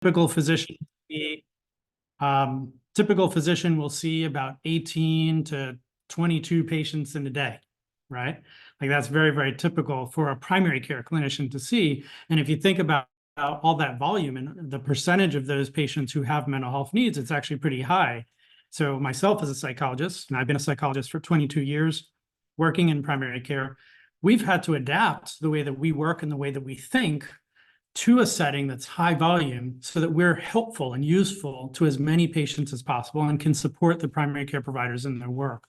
typical physician typical physician will see about 18 to 22 patients in a day, right? Like that's very, very typical for a primary care clinician to see. And if you think about all that volume and the percentage of those patients who have mental health needs, it's actually pretty high. So myself as a psychologist, and I've been a psychologist for 22 years, working in primary care, we've had to adapt the way that we work and the way that we think to a setting that's high volume so that we're helpful and useful to as many patients as possible and can support the primary care providers in their work.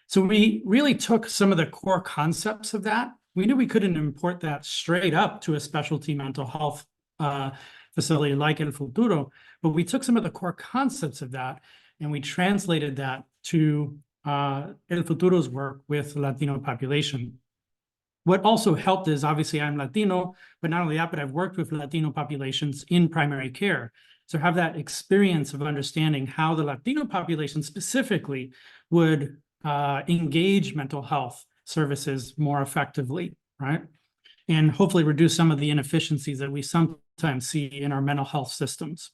So we really took some of the core concepts of that. We knew we couldn't import that straight up to a specialty mental health facility like El Futuro, but we took some of the core concepts of that and we translated that to El Futuro's work with the Latino population. What also helped is, obviously, I'm Latino, but not only that, but I've worked with Latino populations in primary care. So have that experience of understanding how the Latino population specifically would engage mental health services more effectively, right? And hopefully reduce some of the inefficiencies that we sometimes see in our mental health systems.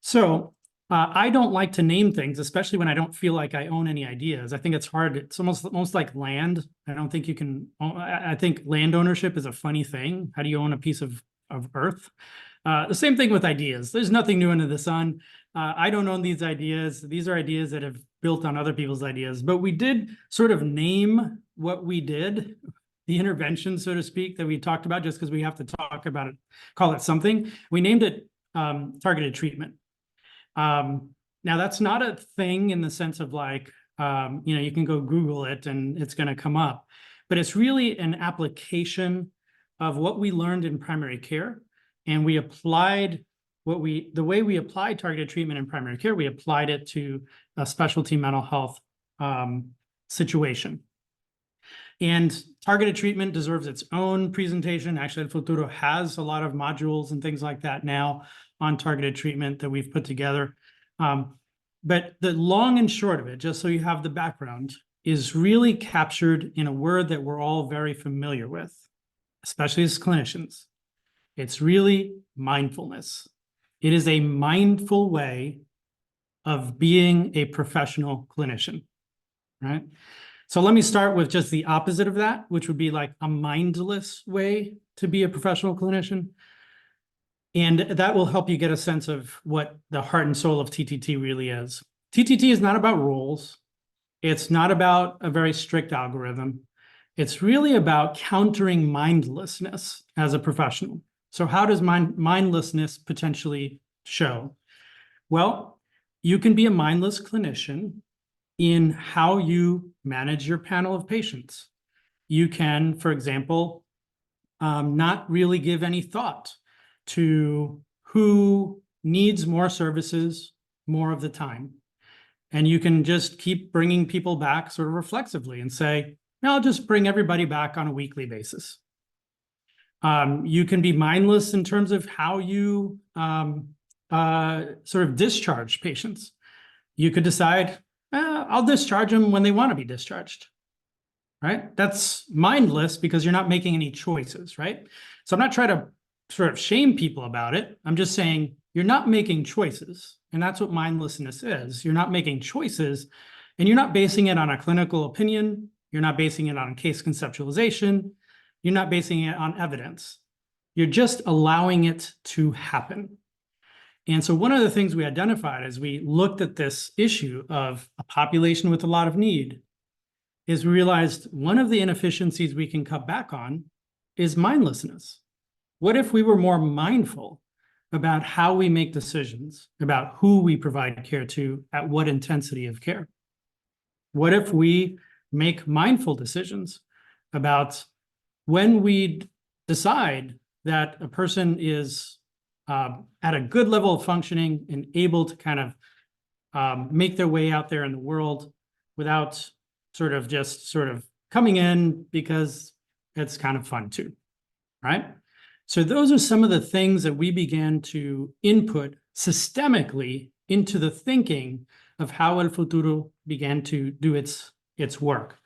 So I don't like to name things, especially when I don't feel like I own any ideas. I think it's hard. It's almost like land. I don't think you can. I think land ownership is a funny thing. How do you own a piece of earth? The same thing with ideas. There's nothing new under the sun. I don't own these ideas. These are ideas that have built on other people's ideas. But we did sort of name what we did, the intervention, so to speak, that we talked about, just because we have to talk about it, call it something. We named it targeted treatment. Now that's not a thing in the sense of like, you can go Google it and it's going to come up, but it's really an application of what we learned in primary care. And we applied the way we applied targeted treatment in primary care, we applied it to a specialty mental health situation. And targeted treatment deserves its own presentation. Actually, El Futuro has a lot of modules and things like that now on targeted treatment that we've put together. But the long and short of it, just so you have the background, is really captured in a word that we're all very familiar with, especially as clinicians. It's really mindfulness. It is a mindful way of being a professional clinician, right? So let me start with just the opposite of that, which would be like a mindless way to be a professional clinician. And that will help you get a sense of what the heart and soul of TTT really is. TTT is not about rules. It's not about a very strict algorithm. It's really about countering mindlessness as a professional. So how does mindlessness potentially show? Well, you can be a mindless clinician in how you manage your panel of patients. You can, for example, not really give any thought to who needs more services more of the time. And you can just keep bringing people back sort of reflexively and say, I'll just bring everybody back on a weekly basis. You can be mindless in terms of how you sort of discharge patients. You could decide, I'll discharge them when they want to be discharged, right? That's mindless because you're not making any choices, right? So I'm not trying to sort of shame people about it. I'm just saying you're not making choices. And that's what mindlessness is. You're not making choices and you're not basing it on a clinical opinion. You're not basing it on case conceptualization. You're not basing it on evidence. You're just allowing it to happen. And so one of the things we identified as we looked at this issue of a population with a lot of need is we realized one of the inefficiencies we can cut back on is mindlessness. What if we were more mindful about how we make decisions, about who we provide care to, at what intensity of care? What if we make mindful decisions about when we decide that a person is at a good level of functioning and able to kind of make their way out there in the world without sort of coming in because it's kind of fun too, right? So those are some of the things that we began to input systemically into the thinking of how El Futuro began to do its work.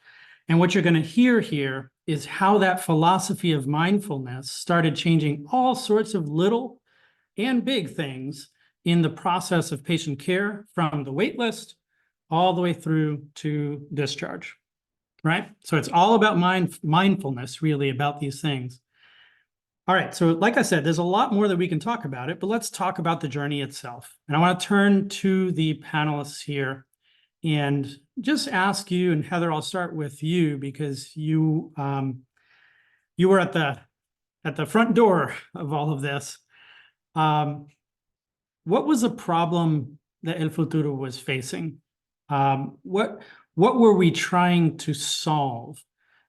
And what you're going to hear here is how that philosophy of mindfulness started changing all sorts of little and big things in the process of patient care, from the wait list all the way through to discharge, right? So it's all about mindfulness, really, about these things. All right, so like I said, there's a lot more that we can talk about it, but let's talk about the journey itself. And I want to turn to the panelists here and just ask you, and Heather, I'll start with you, because you were at the front door of all of this. What was a problem that El Futuro was facing? What were we trying to solve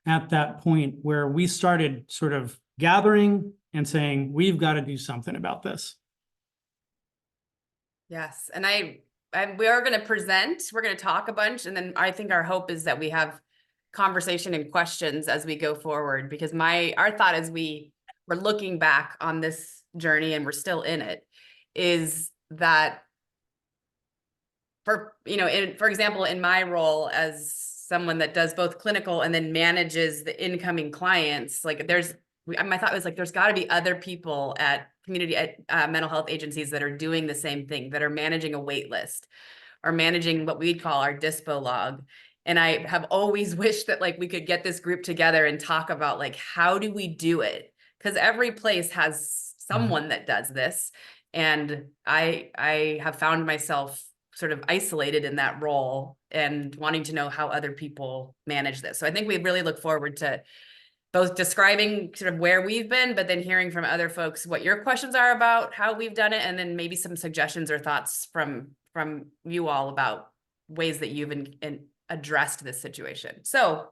at that point where we started sort of gathering and saying, we've got to do something about this? Yes, and we are going to present, we're going to talk a bunch, and then I think our hope is that we have conversation and questions as we go forward, because our thought as we're looking back on this journey, and we're still in it, is that for example, in my role as someone that does both clinical and then manages the incoming clients, like my thought was like, there's got to be other people at community mental health agencies that are doing the same thing, that are managing a wait list or managing what we'd call our dispo log. And I have always wished that like we could get this group together and talk about like, how do we do it? Because every place has someone that does this. And I have found myself sort of isolated in that role and wanting to know how other people manage this. So I think we really look forward to both describing sort of where we've been, but then hearing from other folks what your questions are about how we've done it, and then maybe some suggestions or thoughts from you all about ways that you've addressed this situation. So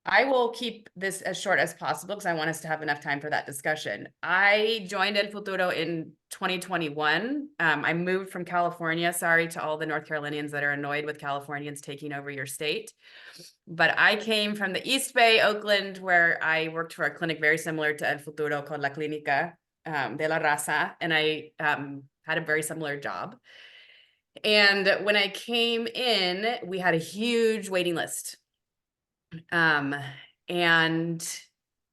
I will keep this as short as possible because I want us to have enough time for that discussion. I joined El Futuro in 2021. I moved from California. Sorry to all the North Carolinians that are annoyed with Californians taking over your state. But I came from the East Bay, Oakland, where I worked for a clinic very similar to El Futuro called La Clínica de la Raza. And I had a very similar job. And when I came in, we had a huge waiting list. And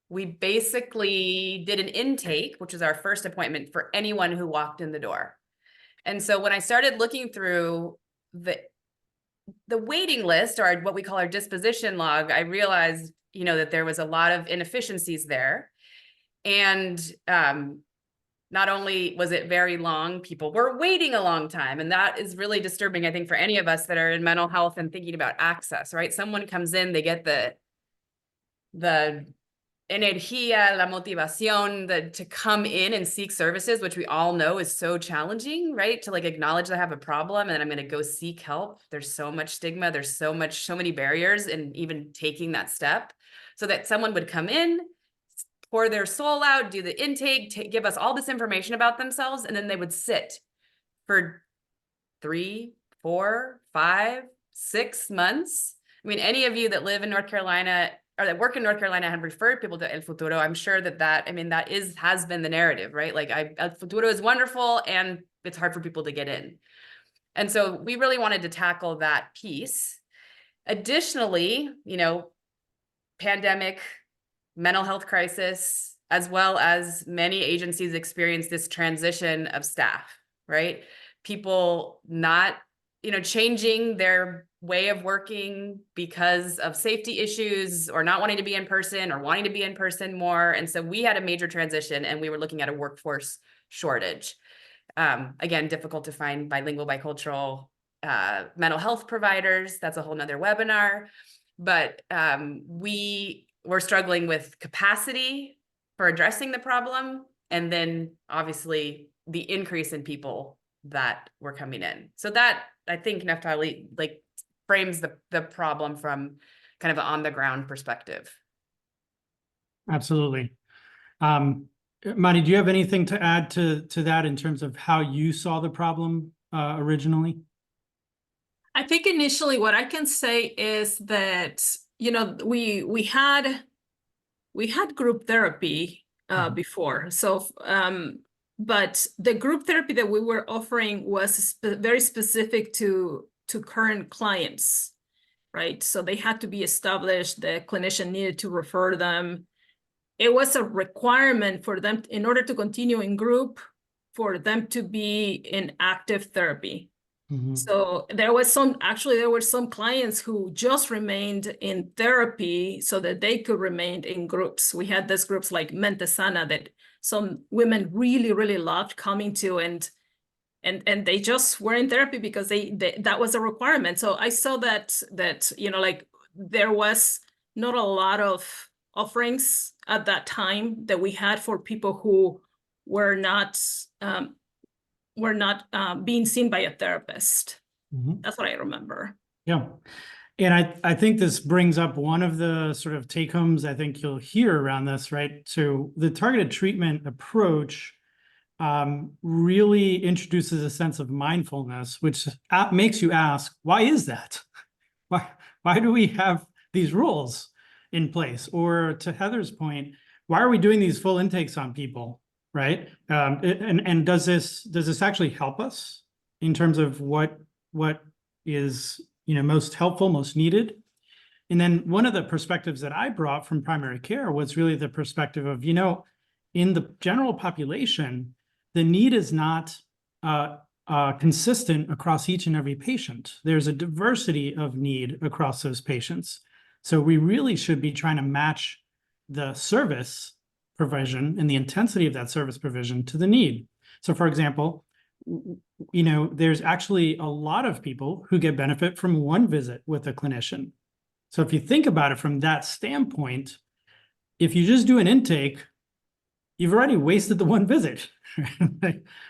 we basically did an intake, which was our first appointment for anyone who walked in the door. And so when I started looking through the waiting list, or what we call our disposition log, I realized, that there was a lot of inefficiencies there. And not only was it very long, people were waiting a long time. And that is really disturbing, I think, for any of us that are in mental health and thinking about access, right? Someone comes in, they get the energía, la motivación, to come in and seek services, which we all know is so challenging, right? To like acknowledge I have a problem and I'm going to go seek help. There's so much stigma. There's so many barriers in even taking that step. So that someone would come in, pour their soul out, do the intake, give us all this information about themselves, and then they would sit for 3, 4, 5, 6 months. I mean, any of you that live in North Carolina or that work in North Carolina have referred people to El Futuro, I'm sure that has been the narrative, right? Like El Futuro is wonderful and it's hard for people to get in. And so we really wanted to tackle that piece. Additionally, pandemic, mental health crisis, as well as many agencies experience this transition of staff, right? People not, changing their way of working because of safety issues or not wanting to be in person or wanting to be in person more. And so we had a major transition and we were looking at a workforce shortage. Again, difficult to find bilingual, bicultural mental health providers. That's a whole nother webinar. But we were struggling with capacity for addressing the problem. And then obviously the increase in people that were coming in. So that, I think, Neftalí, like, frames the problem from kind of an on the ground perspective. Absolutely. Mani, do you have anything to add to that in terms of how you saw the problem originally? I think initially what I can say is that, we had group therapy before. So, but the group therapy that we were offering was very specific to current clients, right? So they had to be established. The clinician needed to refer them. It was a requirement for them in order to continue in group for them to be in active therapy. Mhm. So there were some clients who just remained in therapy so that they could remain in groups. We had these groups like Mente Sana that some women really, really loved coming to, and they just were in therapy because they that was a requirement. So I saw that like there was not a lot of offerings at that time that we had for people who were not being seen by a therapist. Mhm. That's what I remember. Yeah. And I think this brings up one of the sort of take homes I think you'll hear around this, right? So the targeted treatment approach really introduces a sense of mindfulness, which makes you ask, why is that? Why do we have these rules in place? Or to Heather's point, why are we doing these full intakes on people, right? And does this actually help us in terms of what is most helpful, most needed? And then one of the perspectives that I brought from primary care was really the perspective of, in the general population, the need is not consistent across each and every patient. There's a diversity of need across those patients. So we really should be trying to match the service provision and the intensity of that service provision to the need. So for example, there's actually a lot of people who get benefit from one visit with a clinician. So if you think about it from that standpoint, if you just do an intake, you've already wasted the one visit,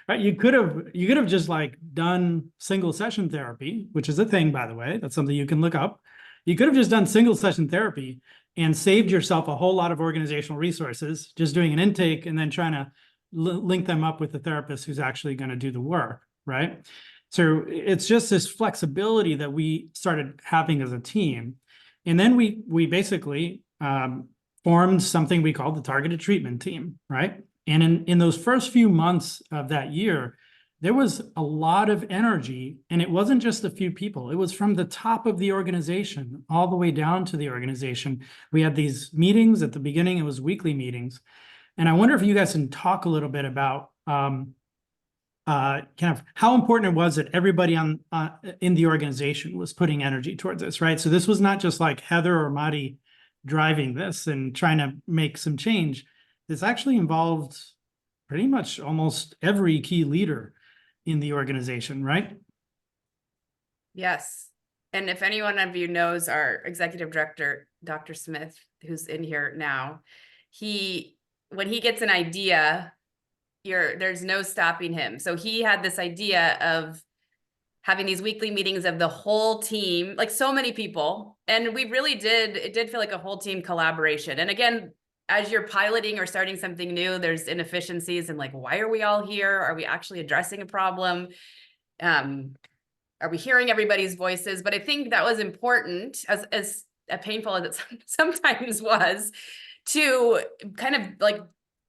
right? You could have just like done single session therapy, which is a thing, by the way. That's something you can look up. You could have just done single session therapy and saved yourself a whole lot of organizational resources, just doing an intake and then trying to link them up with the therapist who's actually going to do the work, right? So it's just this flexibility that we started having as a team. And then we basically formed something we called the targeted treatment team, right? And in those first few months of that year, there was a lot of energy, and it wasn't just a few people. It was from the top of the organization all the way down to the organization. We had these meetings at the beginning. It was weekly meetings. And I wonder if you guys can talk a little bit about kind of how important it was that everybody in the organization was putting energy towards this, right? So this was not just like Heather or Madi driving this and trying to make some change. This actually involved pretty much almost every key leader in the organization, right? Yes. And if any one of you knows our executive director, Dr. Smith, who's in here now, when he gets an idea, there's no stopping him. So he had this idea of having these weekly meetings of the whole team, like so many people. And it did feel like a whole team collaboration. And again, as you're piloting or starting something new, there's inefficiencies and like, why are we all here? Are we actually addressing a problem? Are we hearing everybody's voices? But I think that was important, as painful as it sometimes was, to kind of like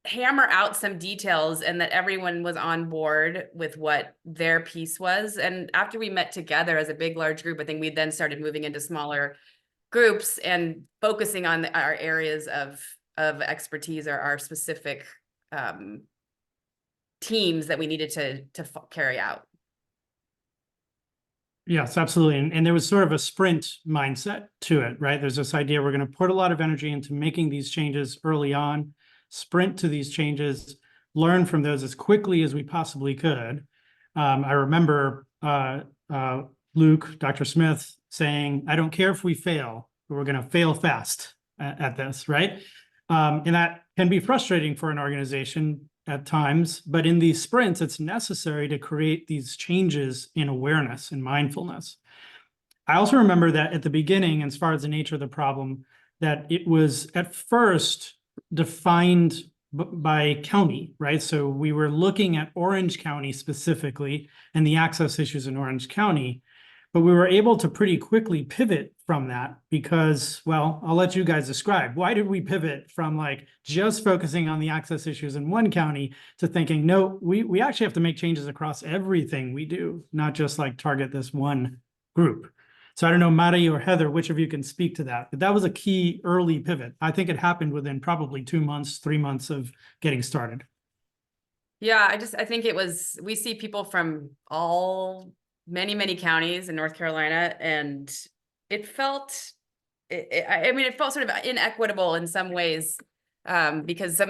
hammer out some details and that everyone was on board with what their piece was. And after we met together as a big, large group, I think we then started moving into smaller groups and focusing on our areas of expertise or our specific teams that we needed to carry out. Yes, absolutely. And there was sort of a sprint mindset to it, right? There's this idea we're going to put a lot of energy into making these changes early on, sprint to these changes, learn from those as quickly as we possibly could. I remember Luke, Dr. Smith, saying, I don't care if we fail, but we're going to fail fast at this, right? And that can be frustrating for an organization at times, but in these sprints, it's necessary to create these changes in awareness and mindfulness. I also remember that at the beginning, as far as the nature of the problem, that it was at first defined by county, right? So we were looking at Orange County specifically and the access issues in Orange County, but we were able to pretty quickly pivot from that because, well, I'll let you guys describe. Why did we pivot from like just focusing on the access issues in one county to thinking, no, we actually have to make changes across everything we do, not just like target this one group. So I don't know, Mari or Heather, which of you can speak to that? But that was a key early pivot. I think it happened within probably 2 months, 3 months of getting started. Yeah, I think we see people from many counties in North Carolina, and it felt, I mean, it felt sort of inequitable in some ways, because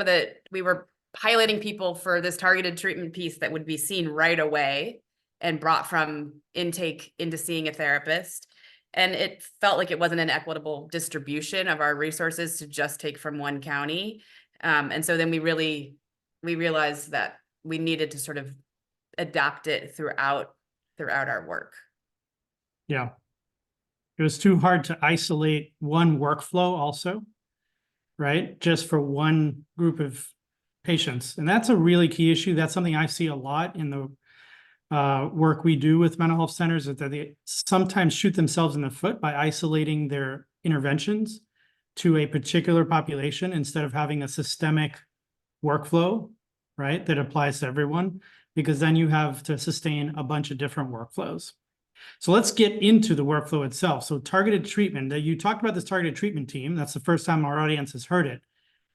we were highlighting people for this targeted treatment piece that would be seen right away and brought from intake into seeing a therapist. And it felt like it wasn't an equitable distribution of our resources to just take from one county. And so then we realized that we needed to sort of adapt it throughout our work. Yeah. It was too hard to isolate one workflow also, right? Just for one group of patients. And that's a really key issue. That's something I see a lot in the work we do with mental health centers, is that they sometimes shoot themselves in the foot by isolating their interventions to a particular population instead of having a systemic workflow, right, that applies to everyone, because then you have to sustain a bunch of different workflows. So let's get into the workflow itself. So targeted treatment, you talked about this targeted treatment team. That's the first time our audience has heard it.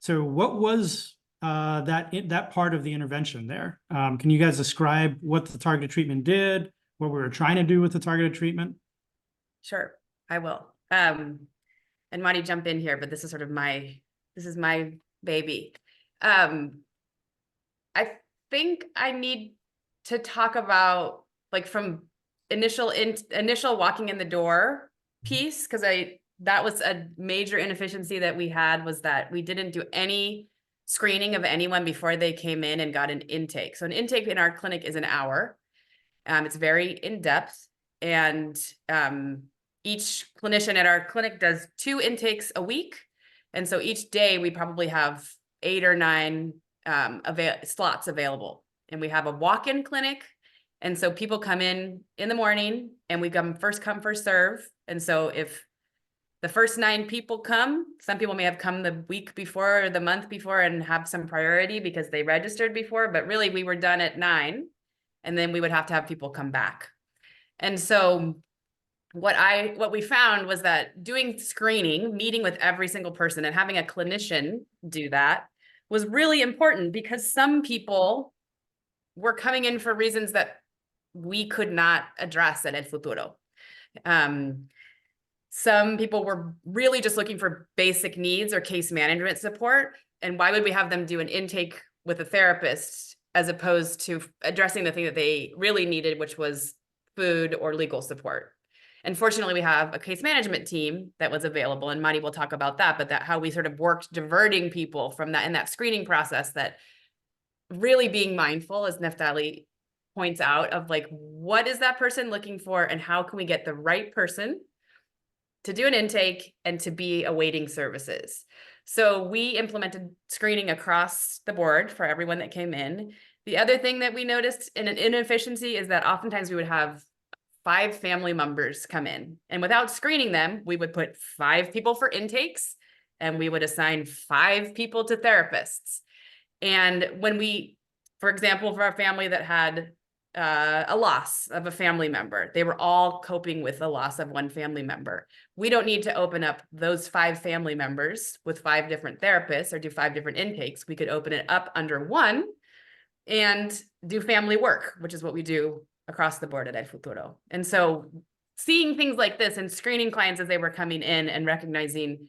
So what was that part of the intervention there? Can you guys describe what the targeted treatment did, what we were trying to do with the targeted treatment? Sure, I will. And Marty, jump in here, but this is sort of my baby. I think I need to talk about, like, from initial walking in the door piece, because that was a major inefficiency that we had, was that we didn't do any screening of anyone before they came in and got an intake. So an intake in our clinic is an hour. It's very in-depth, and each clinician at our clinic does 2 intakes a week. And so each day we probably have 8 or 9 slots available. And we have a walk-in clinic. And so people come in the morning, and we first come, first serve. And so if the first 9 people come, some people may have come the week before or the month before and have some priority because they registered before, but really we were done at 9, and then we would have to have people come back. And so what we found was that doing screening, meeting with every single person and having a clinician do that was really important, because some people were coming in for reasons that we could not address at El Futuro. Some people were really just looking for basic needs or case management support. And why would we have them do an intake with a therapist as opposed to addressing the thing that they really needed, which was food or legal support? And fortunately, we have a case management team that was available, and Madi will talk about that, but how we sort of worked diverting people from that in that screening process, that really being mindful, as Neftalí points out, of like, what is that person looking for, and how can we get the right person to do an intake and to be awaiting services. So we implemented screening across the board for everyone that came in. The other thing that we noticed in an inefficiency is that oftentimes we would have 5 family members come in, and without screening them, we would put 5 people for intakes, and we would assign 5 people to therapists. And when for example, for our family that had a loss of a family member, they were all coping with the loss of one family member. We don't need to open up those 5 family members with 5 different therapists or do 5 different intakes. We could open it up under one and do family work, which is what we do across the board at El Futuro. And so seeing things like this and screening clients as they were coming in and recognizing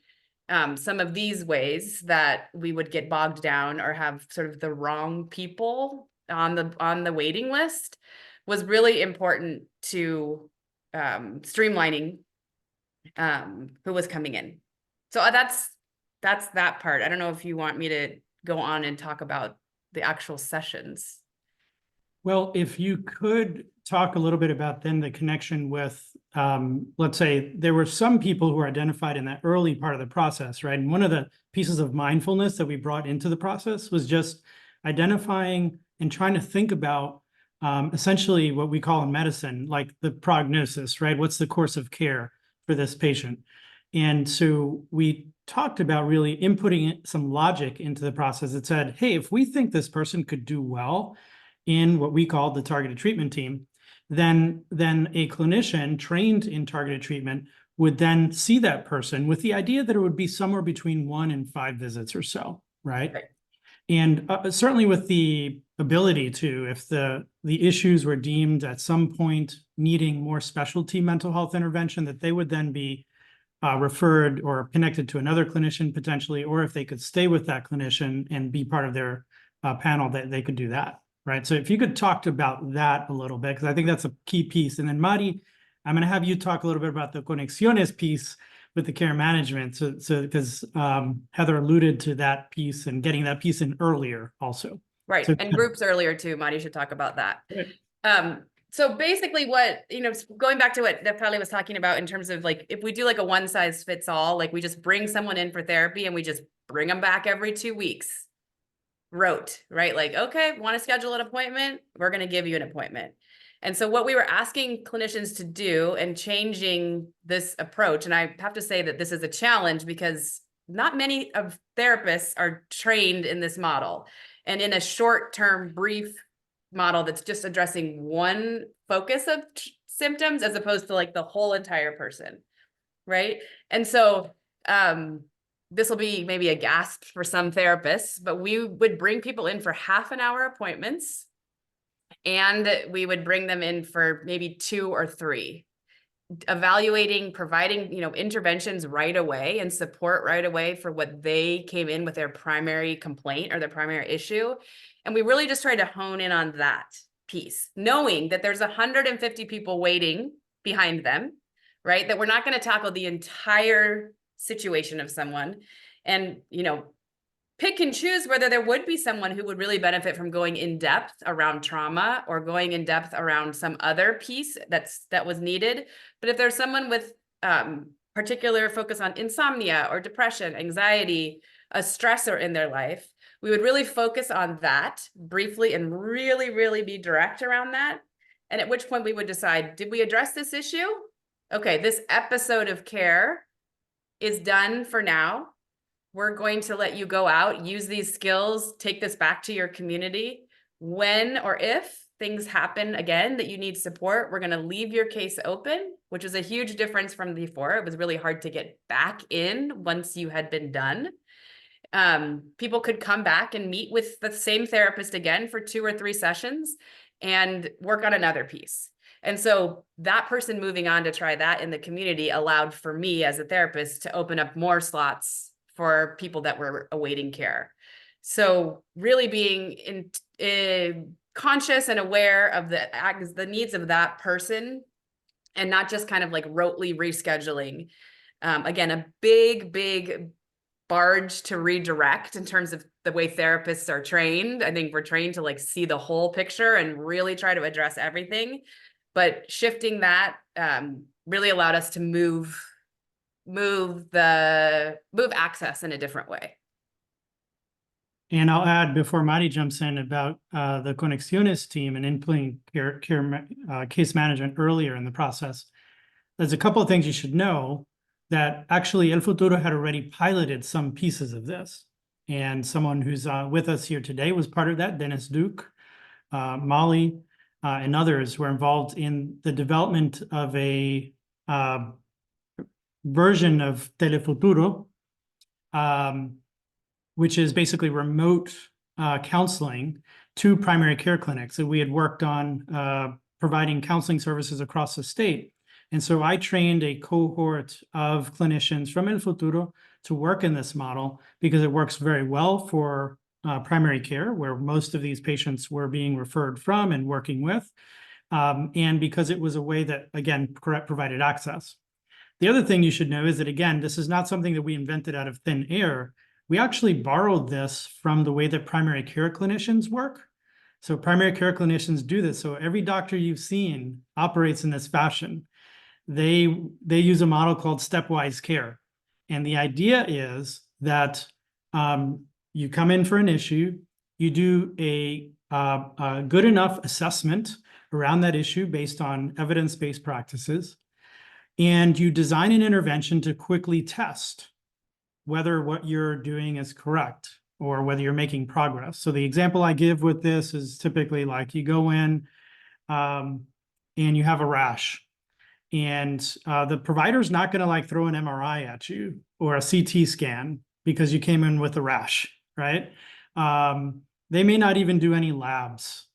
some of these ways that we would get bogged down or have sort of the wrong people on the waiting list was really important to streamlining who was coming in. So that's that part. I don't know if you want me to go on and talk about the actual sessions. Well, if you could talk a little bit about then the connection with, let's say there were some people who were identified in that early part of the process, right? And one of the pieces of mindfulness that we brought into the process was just identifying and trying to think about essentially what we call in medicine, like the prognosis, right? What's the course of care for this patient? And so we talked about really inputting some logic into the process that said, hey, if we think this person could do well in what we call the targeted treatment team, then a clinician trained in targeted treatment would then see that person with the idea that it would be somewhere between 1 and 5 visits or so, right? And certainly with the ability to, if the issues were deemed at some point needing more specialty mental health intervention, that they would then be referred or connected to another clinician potentially, or if they could stay with that clinician and be part of their panel, that they could do that, right? So if you could talk about that a little bit, because I think that's a key piece. And then Mari, I'm going to have you talk a little bit about the conexiones piece with the care management. So because Heather alluded to that piece and getting that piece in earlier also. Right. So, And groups earlier too. Mari should talk about that. Right. So basically what, going back to what Neftalí was talking about in terms of like, if we do like a one size fits all, like we just bring someone in for therapy and we just bring them back every 2 weeks. Rote, right? Like, okay, want to schedule an appointment? We're going to give you an appointment. And so what we were asking clinicians to do and changing this approach, and I have to say that this is a challenge because not many of therapists are trained in this model. And in a short-term brief model that's just addressing one focus of symptoms as opposed to like the whole entire person, right? And so this will be maybe a gasp for some therapists, but we would bring people in for half-an-hour appointments, and we would bring them in for maybe 2 or 3, evaluating, providing, interventions right away and support right away for what they came in with their primary complaint or their primary issue. And we really just tried to hone in on that piece, knowing that there's 150 people waiting behind them, right? That we're not going to tackle the entire situation of someone and, pick and choose whether there would be someone who would really benefit from going in depth around trauma or going in depth around some other piece that was needed. But if there's someone with particular focus on insomnia or depression, anxiety, a stressor in their life, we would really focus on that briefly and really, really be direct around that. And at which point we would decide, did we address this issue? Okay, this episode of care is done for now. We're going to let you go out, use these skills, take this back to your community. When or if things happen again that you need support, we're going to leave your case open, which is a huge difference from before. It was really hard to get back in once you had been done. People could come back and meet with the same therapist again for 2 or 3 sessions and work on another piece. And so that person moving on to try that in the community allowed for me as a therapist to open up more slots for people that were awaiting care. So really being conscious and aware of the needs of that person and not just kind of like rotely rescheduling. Again, a big barge to redirect in terms of the way therapists are trained. I think we're trained to like see the whole picture and really try to address everything. But shifting that really allowed us to move access in a different way. And I'll add before Mari jumps in about the Conexiones team and implementing case management earlier in the process. There's a couple of things you should know that actually El Futuro had already piloted some pieces of this. And someone who's with us here today was part of that, Dennis Duke, Molly, and others were involved in the development of a version of Telefuturo, which is basically remote counseling to primary care clinics. So we had worked on providing counseling services across the state. And so I trained a cohort of clinicians from El Futuro to work in this model because it works very well for primary care, where most of these patients were being referred from and working with, and because it was a way that, again, provided access. The other thing you should know is that, again, this is not something that we invented out of thin air. We actually borrowed this from the way that primary care clinicians work. So primary care clinicians do this. So every doctor you've seen operates in this fashion. They use a model called stepwise care. And the idea is that you come in for an issue, you do a good enough assessment around that issue based on evidence-based practices, and you design an intervention to quickly test whether what you're doing is correct or whether you're making progress. So the example I give with this is typically like you go in and you have a rash, and the provider's not going to like throw an MRI at you or a CT scan because you came in with a rash, right? They may not even do any labs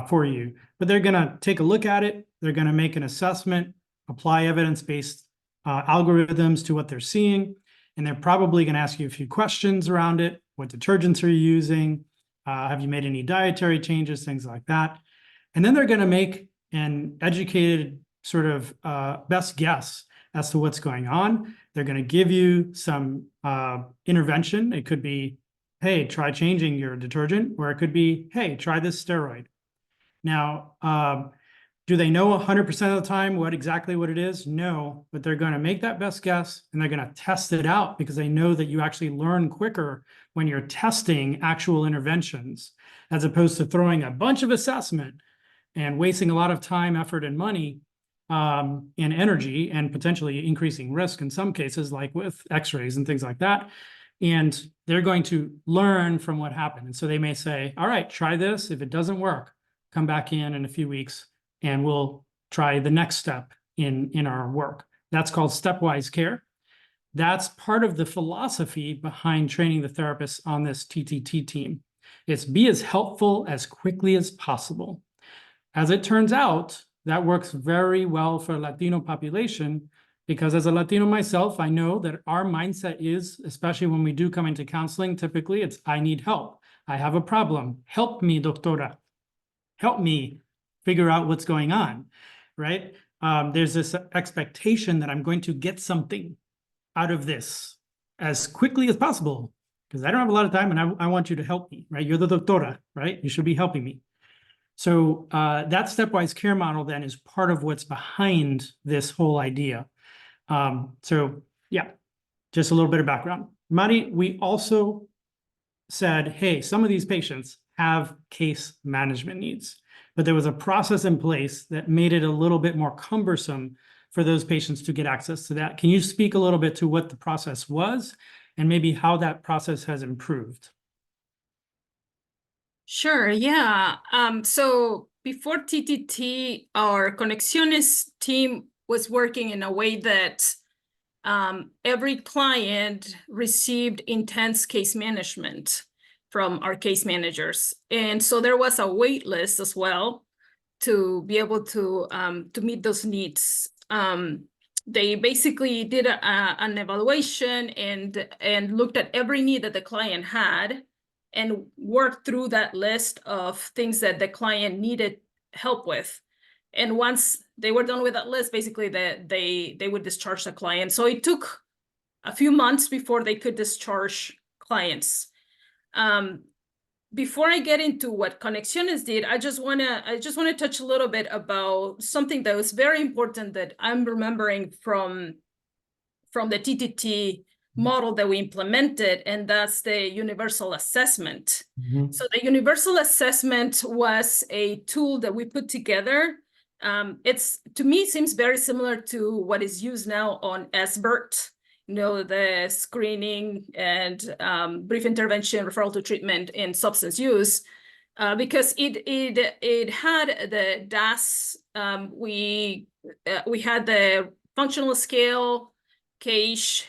for you, but they're going to take a look at it. They're going to make an assessment, apply evidence-based algorithms to what they're seeing, and they're probably going to ask you a few questions around it. What detergents are you using? Have you made any dietary changes? Things like that. And then they're going to make an educated sort of best guess as to what's going on. They're going to give you some intervention. It could be, hey, try changing your detergent, or it could be, hey, try this steroid. Now, do they know 100% of the time exactly what it is? No, but they're going to make that best guess, and they're going to test it out because they know that you actually learn quicker when you're testing actual interventions, as opposed to throwing a bunch of assessment and wasting a lot of time, effort, and money and energy, and potentially increasing risk in some cases, like with x-rays and things like that. And they're going to learn from what happened. And so they may say, all right, try this. If it doesn't work, come back in a few weeks and we'll try the next step in our work. That's called stepwise care. That's part of the philosophy behind training the therapists on this TTT team. It's be as helpful as quickly as possible. As it turns out, that works very well for a Latino population, because as a Latino myself, I know that our mindset is, especially when we do come into counseling, typically it's, I need help. I have a problem. Help me, doctora. Help me figure out what's going on, right? There's this expectation that I'm going to get something out of this as quickly as possible, because I don't have a lot of time and I want you to help me, right? You're the doctora, right? You should be helping me. So that stepwise care model then is part of what's behind this whole idea. So yeah, just a little bit of background. Mari, we also said, hey, some of these patients have case management needs, but there was a process in place that made it a little bit more cumbersome for those patients to get access to that. Can you speak a little bit to what the process was and maybe how that process has improved? Sure, yeah. So before TTT, our Conexiones team was working in a way that every client received intense case management from our case managers. And so there was a wait list as well to be able to meet those needs. They basically did an evaluation and looked at every need that the client had and worked through that list of things that the client needed help with. And once they were done with that list, basically they would discharge the client. So it took a few months before they could discharge clients. Before I get into what Conexiones did, I just wanna touch a little bit about something that was very important that I'm remembering from the TTT model that we implemented, and that's the universal assessment. Mm-hmm. So the universal assessment was a tool that we put together. It's, to me, seems very similar to what is used now on SBIRT, the screening and brief intervention, referral to treatment in substance use, because it had the DAS. We had the functional scale, CAISH,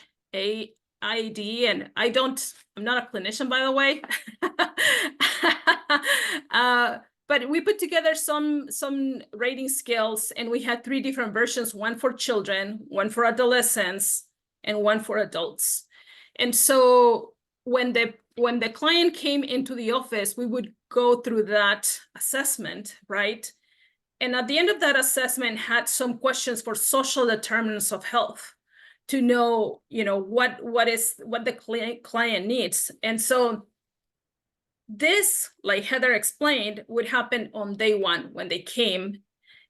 AID, and I'm not a clinician, by the way. But we put together some rating scales, and we had 3 different versions: one for children, one for adolescents, and one for adults. And so when the client came into the office, we would go through that assessment, right? And at the end of that assessment had some questions for social determinants of health to know, what the client needs. And so this, like Heather explained, would happen on day one when they came.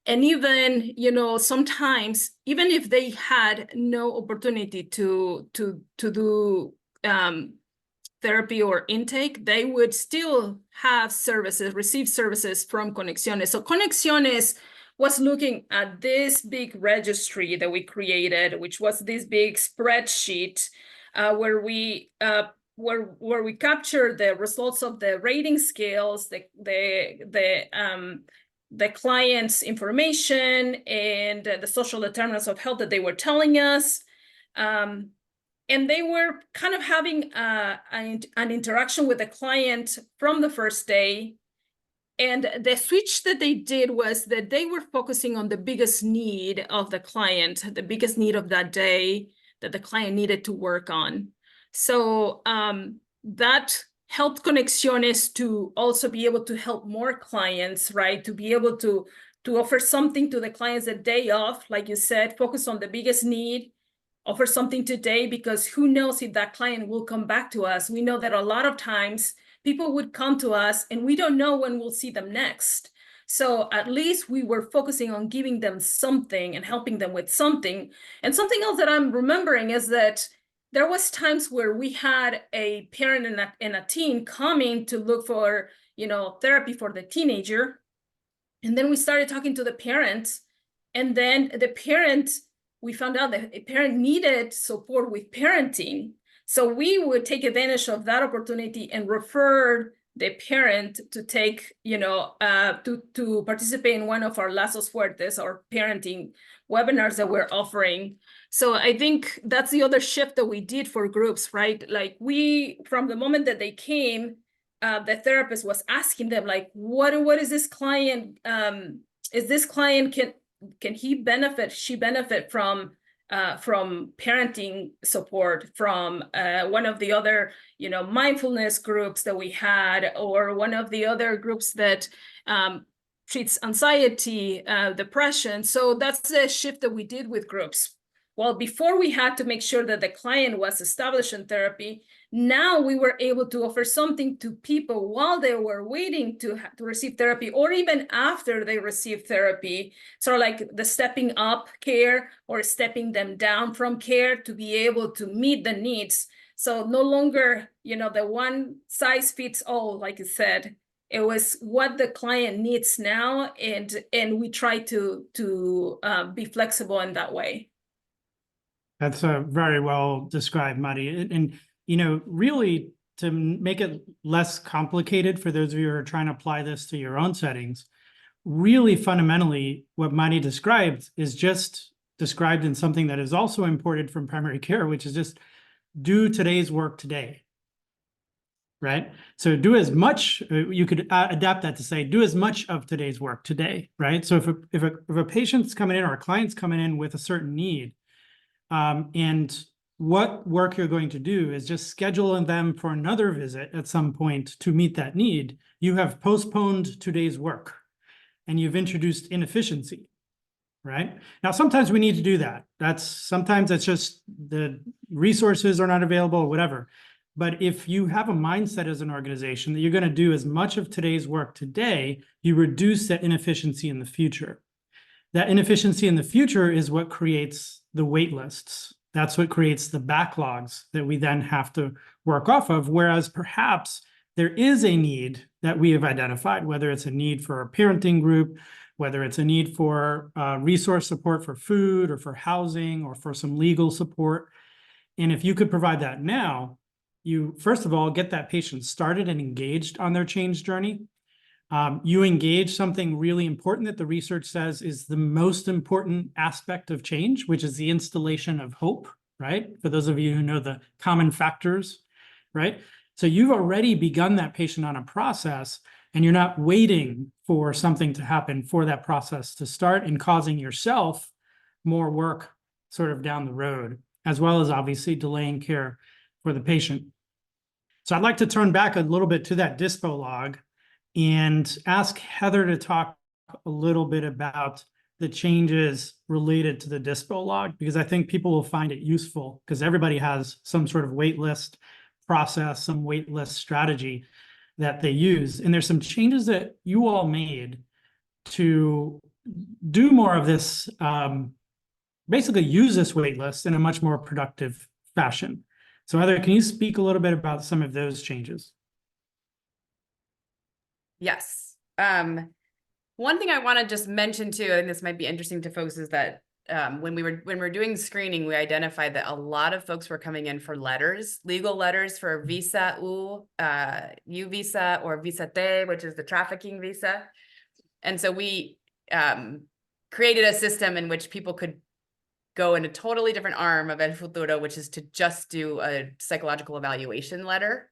And even, sometimes, even if they had no opportunity to do therapy or intake, they would still have receive services from Conexiones. So Conexiones was looking at this big registry that we created, which was this big spreadsheet where we capture the results of the rating scales, the client's information, and the social determinants of health that they were telling us. and they were kind of having an interaction with the client from the first day. And the switch that they did was that they were focusing on the biggest need of the client, the biggest need of that day that the client needed to work on. So that helped Conexiones to also be able to help more clients, right? To be able to offer something to the clients a day off, like you said, focus on the biggest need, offer something today, because who knows if that client will come back to us. We know that a lot of times people would come to us and we don't know when we'll see them next. So at least we were focusing on giving them something and helping them with something. And something else that I'm remembering is that there was times where we had a parent and a teen coming to look for, therapy for the teenager. And then we started talking to the parents, and then we found out that a parent needed support with parenting. So we would take advantage of that opportunity and refer the parent to take, to participate in one of our Lazos Fuertes, or parenting webinars that we're offering. So I think that's the other shift that we did for groups, right? Like from the moment that they came, the therapist was asking them, like, what is this client? Is this client, can she benefit from parenting support, from one of the other, mindfulness groups that we had, or one of the other groups that treats anxiety, depression. So that's the shift that we did with groups. Well, before we had to make sure that the client was established in therapy, now we were able to offer something to people while they were waiting to receive therapy, or even after they received therapy, sort of like the stepping up care or stepping them down from care to be able to meet the needs. So no longer, the one size fits all, like you said. It was what the client needs now, and we try to be flexible in that way. That's very well described, Mari. And really, to make it less complicated for those of you who are trying to apply this to your own settings, really fundamentally, what Mari described is just described in something that is also imported from primary care, which is just do today's work today, right? So do as much, you could adapt that to say, do as much of today's work today, right? So if a patient's coming in or a client's coming in with a certain need, and what work you're going to do is just schedule them for another visit at some point to meet that need, you have postponed today's work and you've introduced inefficiency, right? Now, sometimes we need to do that. Sometimes it's just the resources are not available or whatever. But if you have a mindset as an organization that you're going to do as much of today's work today, you reduce that inefficiency in the future. That inefficiency in the future is what creates the wait lists. That's what creates the backlogs that we then have to work off of. Whereas perhaps there is a need that we have identified, whether it's a need for a parenting group, whether it's a need for resource support for food or for housing or for some legal support. And if you could provide that now, you, first of all, get that patient started and engaged on their change journey. You engage something really important that the research says is the most important aspect of change, which is the installation of hope, right? For those of you who know the common factors, right? So you've already begun that patient on a process, and you're not waiting for something to happen for that process to start and causing yourself more work sort of down the road, as well as obviously delaying care for the patient. So I'd like to turn back a little bit to that dispo log and ask Heather to talk a little bit about the changes related to the dispo log, because I think people will find it useful because everybody has some sort of wait list process, some wait list strategy that they use. And there's some changes that you all made to do more of this, basically use this wait list in a much more productive fashion. So Heather, can you speak a little bit about some of those changes? Yes. One thing I want to just mention too, and this might be interesting to folks, is that when we're doing screening, we identified that a lot of folks were coming in for letters, legal letters for visa U, U visa, or visa T, which is the trafficking visa. And so we created a system in which people could go in a totally different arm of El Futuro, which is to just do a psychological evaluation letter.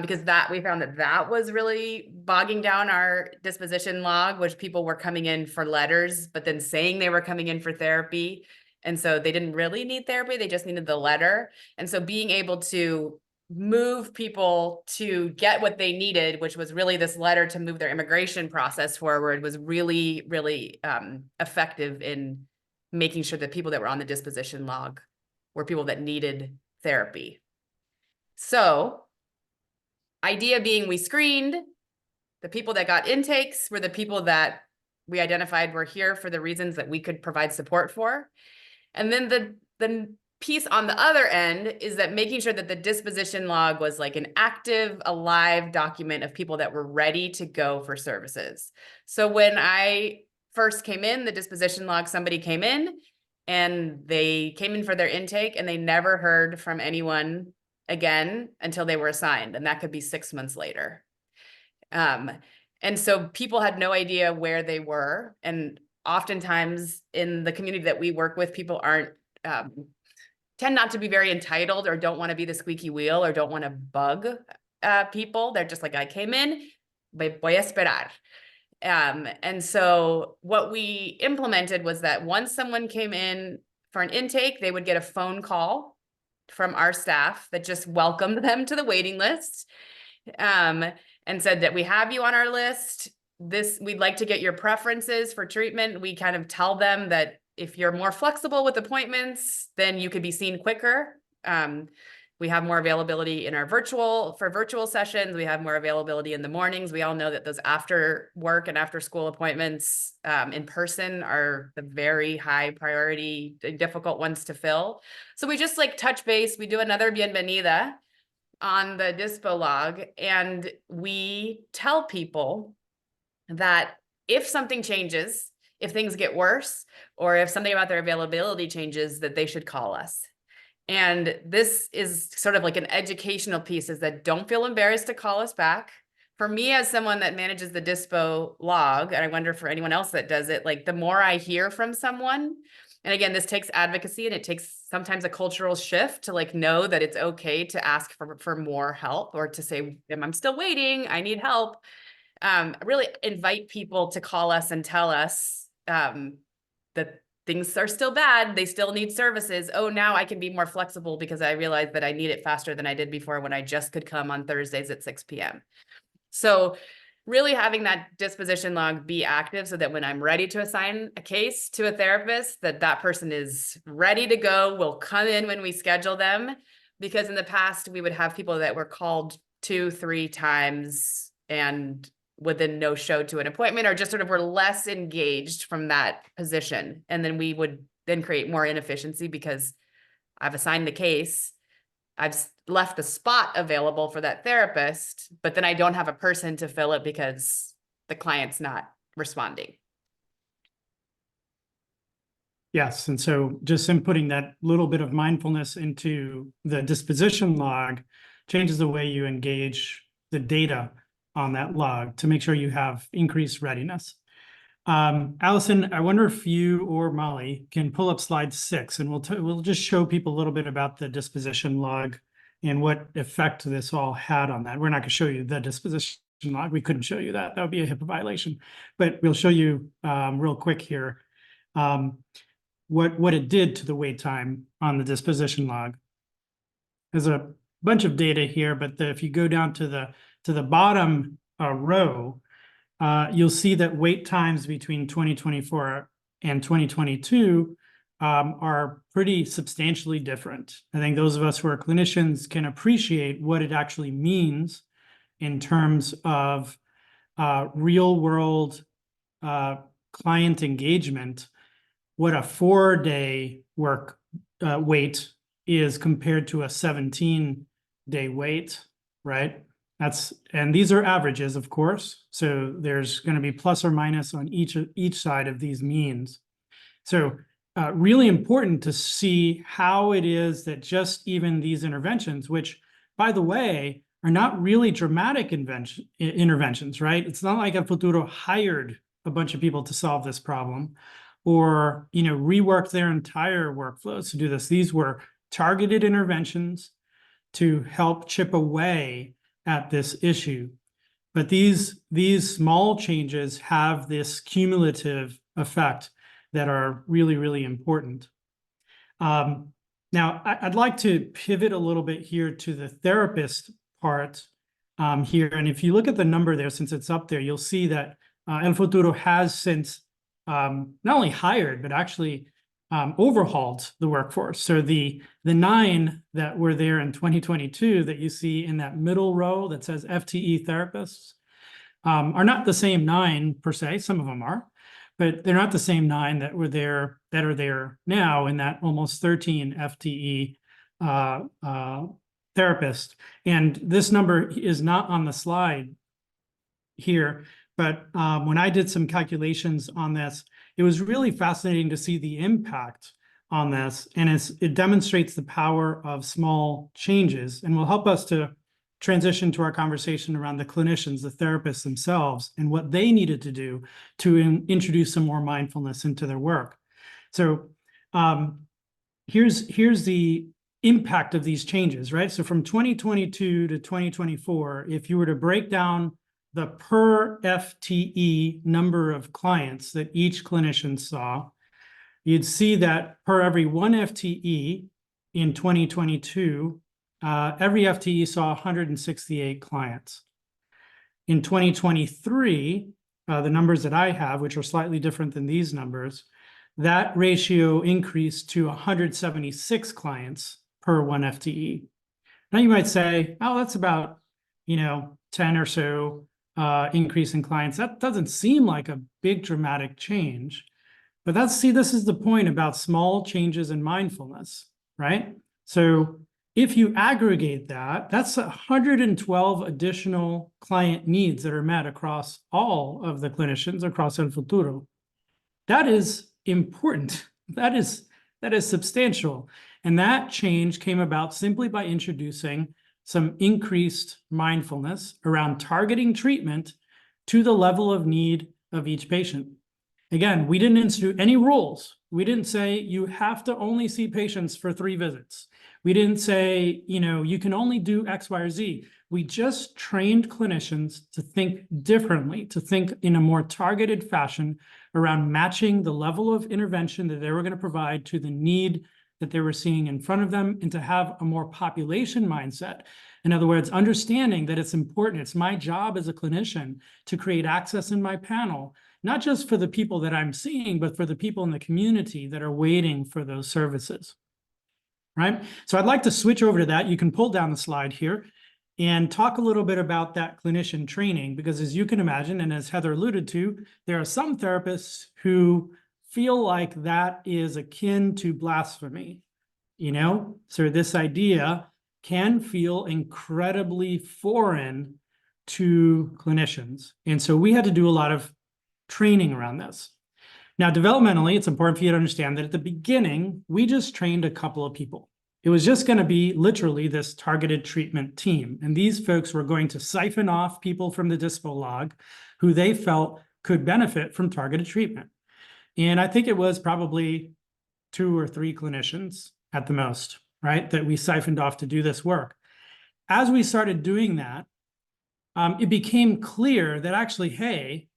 Because we found that was really bogging down our disposition log, which people were coming in for letters, but then saying they were coming in for therapy. And so they didn't really need therapy, they just needed the letter. And so being able to move people to get what they needed, which was really this letter to move their immigration process forward, was really, really effective in making sure that people that were on the disposition log were people that needed therapy. So idea being, we screened the people that got intakes were the people that we identified were here for the reasons that we could provide support for. And then the piece on the other end is that making sure that the disposition log was like an active, alive document of people that were ready to go for services. So when I first came in, the disposition log, somebody came in and they came in for their intake and they never heard from anyone again until they were assigned. And that could be 6 months later. And so people had no idea where they were. And oftentimes in the community that we work with, people tend not to be very entitled or don't want to be the squeaky wheel or don't want to bug people. They're just like, I came in, voy a esperar. And so what we implemented was that once someone came in for an intake, they would get a phone call from our staff that just welcomed them to the waiting list and said that we have you on our list. We'd like to get your preferences for treatment. We kind of tell them that if you're more flexible with appointments, then you could be seen quicker. We have more availability in our virtual sessions. We have more availability in the mornings. We all know that those after work and after school appointments in person are the very high priority, difficult ones to fill. So we just like touch base. We do another bienvenida on the dispo log, and we tell people that if something changes, if things get worse, or if something about their availability changes, that they should call us. And this is sort of like an educational piece, is that don't feel embarrassed to call us back. For me, as someone that manages the dispo log, and I wonder for anyone else that does it, like the more I hear from someone, and again, this takes advocacy and it takes sometimes a cultural shift to like know that it's okay to ask for more help or to say, I'm still waiting, I need help. Really invite people to call us and tell us that things are still bad, they still need services. Oh, now I can be more flexible because I realized that I need it faster than I did before when I just could come on Thursdays at 6 p.m. So really having that disposition log be active so that when I'm ready to assign a case to a therapist, that person is ready to go, will come in when we schedule them. Because in the past, we would have people that were called 2-3 times and would then no show to an appointment or just sort of were less engaged from that position. And then we would then create more inefficiency because I've assigned the case, I've left the spot available for that therapist, but then I don't have a person to fill it because the client's not responding. Yes, and so just inputting that little bit of mindfulness into the disposition log changes the way you engage the data on that log to make sure you have increased readiness. Allison, I wonder if you or Molly can pull up slide 6, and we'll just show people a little bit about the disposition log and what effect this all had on that. We're not going to show you the disposition log. We couldn't show you that. That would be a HIPAA violation. But we'll show you real quick here what it did to the wait time on the disposition log. There's a bunch of data here, but if you go down to the bottom row, you'll see that wait times between 2024 and 2022 are pretty substantially different. I think those of us who are clinicians can appreciate what it actually means in terms of real world client engagement, what a 4-day work wait is compared to a 17-day wait, right? And these are averages, of course. So there's going to be plus or minus on each side of these means. So really important to see how it is that just even these interventions, which, by the way, are not really dramatic interventions, right? It's not like El Futuro hired a bunch of people to solve this problem. or, rework their entire workflows to do this. These were targeted interventions to help chip away at this issue. But these small changes have this cumulative effect that are really, really important. Now, I'd like to pivot a little bit here to the therapist part here. And if you look at the number there, since it's up there, you'll see that El Futuro has since not only hired, but actually overhauled the workforce. So the 9 that were there in 2022 that you see in that middle row that says FTE therapists are not the same 9 per se. Some of them are, but they're not the same 9 that were there that are there now in that almost 13 FTE therapists. And this number is not on the slide here, but when I did some calculations on this, it was really fascinating to see the impact on this. And it demonstrates the power of small changes and will help us to transition to our conversation around the clinicians, the therapists themselves, and what they needed to do to introduce some more mindfulness into their work. So here's the impact of these changes, right? So from 2022 to 2024, if you were to break down the per FTE number of clients that each clinician saw, you'd see that per every 1 FTE in 2022, every FTE saw 168 clients. In 2023, the numbers that I have, which are slightly different than these numbers, that ratio increased to 176 clients per 1 FTE. Now you might say, oh, that's about, 10 or so increase in clients. That doesn't seem like a big dramatic change. But this is the point about small changes in mindfulness, right? So if you aggregate that, that's 112 additional client needs that are met across all of the clinicians across El Futuro. That is important. That is substantial. And that change came about simply by introducing some increased mindfulness around targeting treatment to the level of need of each patient. Again, we didn't institute any rules. We didn't say you have to only see patients for 3 visits. We didn't say, you can only do X, Y, or Z. We just trained clinicians to think differently, to think in a more targeted fashion around matching the level of intervention that they were going to provide to the need that they were seeing in front of them, and to have a more population mindset. In other words, understanding that it's important. It's my job as a clinician to create access in my panel, not just for the people that I'm seeing, but for the people in the community that are waiting for those services, right? So I'd like to switch over to that. You can pull down the slide here and talk a little bit about that clinician training, because as you can imagine, and as Heather alluded to, there are some therapists who feel like that is akin to blasphemy, So this idea can feel incredibly foreign to clinicians. And so we had to do a lot of training around this. Now, developmentally, it's important for you to understand that at the beginning, we just trained a couple of people. It was just going to be literally this targeted treatment team. And these folks were going to siphon off people from the dispo log who they felt could benefit from targeted treatment. And I think it was probably 2 or 3 clinicians at the most, right, that we siphoned off to do this work. As we started doing that, it became clear that actually, hey,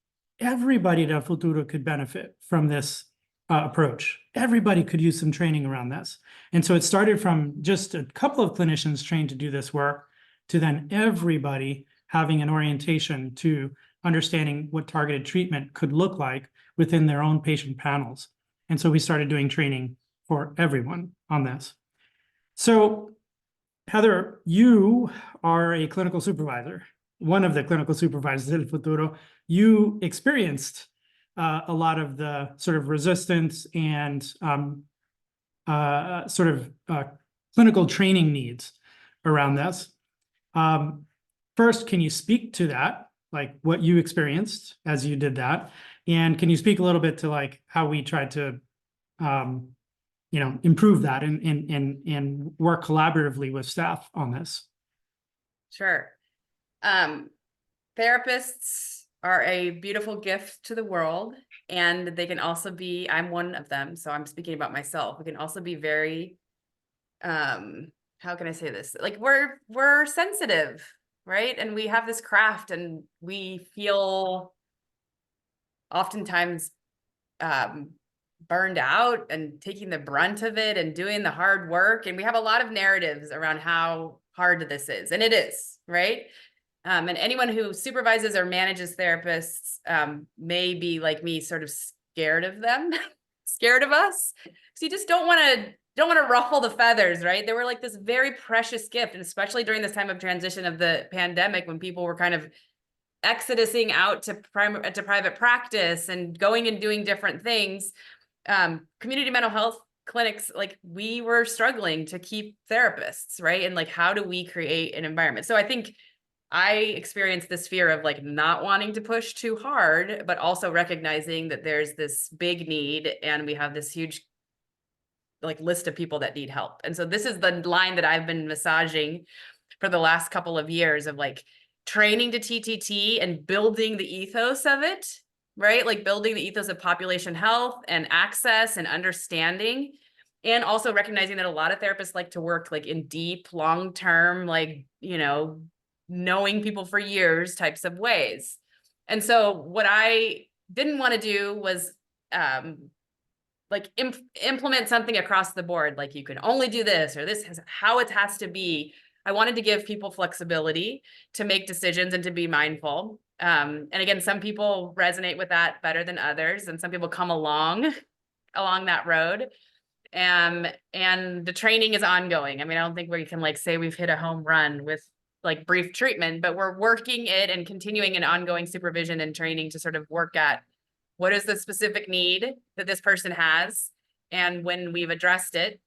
everybody at El Futuro could benefit from this approach. Everybody could use some training around this. And so it started from just a couple of clinicians trained to do this work to then everybody having an orientation to understanding what targeted treatment could look like within their own patient panels. And so we started doing training for everyone on this. So Heather, you are a clinical supervisor, one of the clinical supervisors at El Futuro. You experienced a lot of the sort of resistance and clinical training needs around this. First, can you speak to that, like what you experienced as you did that? And can you speak a little bit to like how we tried to, improve that and work collaboratively with staff on this? Sure. Therapists are a beautiful gift to the world. And they can also be, I'm one of them, so I'm speaking about myself. We can also be very, how can I say this? Like we're sensitive, right? And we have this craft and we feel oftentimes burned out and taking the brunt of it and doing the hard work. And we have a lot of narratives around how hard this is. And it is, right? And anyone who supervises or manages therapists may be like me, sort of scared of them, scared of us. So you just don't want to ruffle the feathers, right? They were like this very precious gift, and especially during this time of transition of the pandemic, when people were kind of exodusing out to private practice and going and doing different things. Community mental health clinics, like we were struggling to keep therapists, right? And like, how do we create an environment? So I think I experienced this fear of like not wanting to push too hard, but also recognizing that there's this big need and we have this huge like list of people that need help. And so this is the line that I've been massaging for the last couple of years of like training to TTT and building the ethos of it, right? Like building the ethos of population health and access and understanding. And also recognizing that a lot of therapists like to work like in deep, long-term, like, you know, knowing people for years types of ways. And so what I didn't want to do was like implement something across the board. Like you can only do this, or this is how it has to be. I wanted to give people flexibility to make decisions and to be mindful. And again, some people resonate with that better than others. And some people come along that road. And the training is ongoing. I mean, I don't think we can like say we've hit a home run with like brief treatment, but we're working it and continuing an ongoing supervision and training to sort of work at what is the specific need that this person has. And when we've addressed it,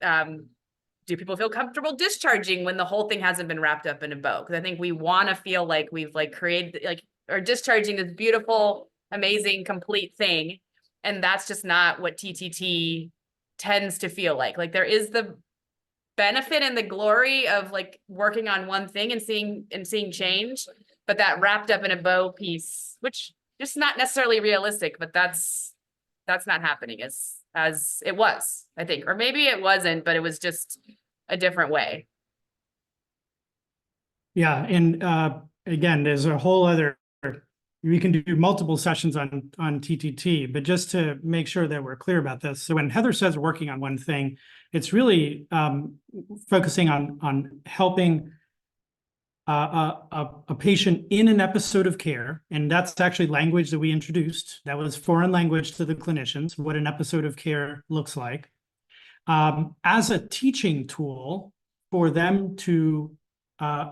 do people feel comfortable discharging when the whole thing hasn't been wrapped up in a bow? Because I think we want to feel like we've like created like, or discharging this beautiful, amazing, complete thing. And that's just not what TTT tends to feel like. Like there is the benefit and the glory of like working on one thing and seeing change, but that wrapped up in a bow piece, which just not necessarily realistic, but that's not happening as it was, I think, or maybe it wasn't, but it was just a different way. Yeah, and again, there's a whole other, we can do multiple sessions on TTT, but just to make sure that we're clear about this. So when Heather says working on one thing, it's really focusing on helping a patient in an episode of care. And that's actually language that we introduced. That was foreign language to the clinicians, what an episode of care looks like, as a teaching tool for them to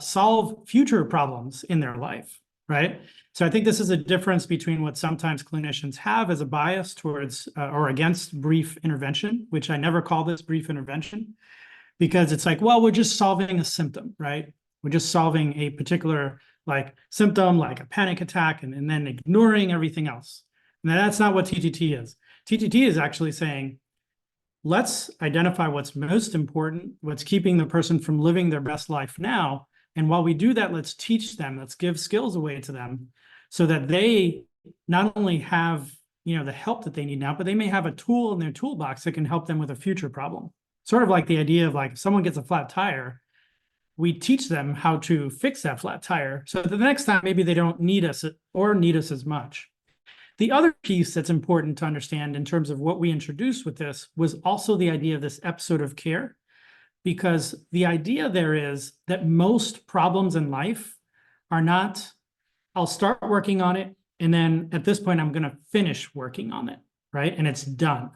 solve future problems in their life, right? So I think this is a difference between what sometimes clinicians have as a bias towards or against brief intervention, which I never call this brief intervention, because it's like, well, we're just solving a symptom, right? We're just solving a particular like symptom, like a panic attack, and then ignoring everything else. And that's not what TTT is. TTT is actually saying, let's identify what's most important, what's keeping the person from living their best life now. And while we do that, let's teach them, let's give skills away to them so that they not only have, you know, the help that they need now, but they may have a tool in their toolbox that can help them with a future problem. Sort of like the idea of like, if someone gets a flat tire, we teach them how to fix that flat tire so that the next time maybe they don't need us or need us as much. The other piece that's important to understand in terms of what we introduced with this was also the idea of this episode of care, because the idea there is that most problems in life are not, I'll start working on it, and then at this point, I'm going to finish working on it, right? And it's done.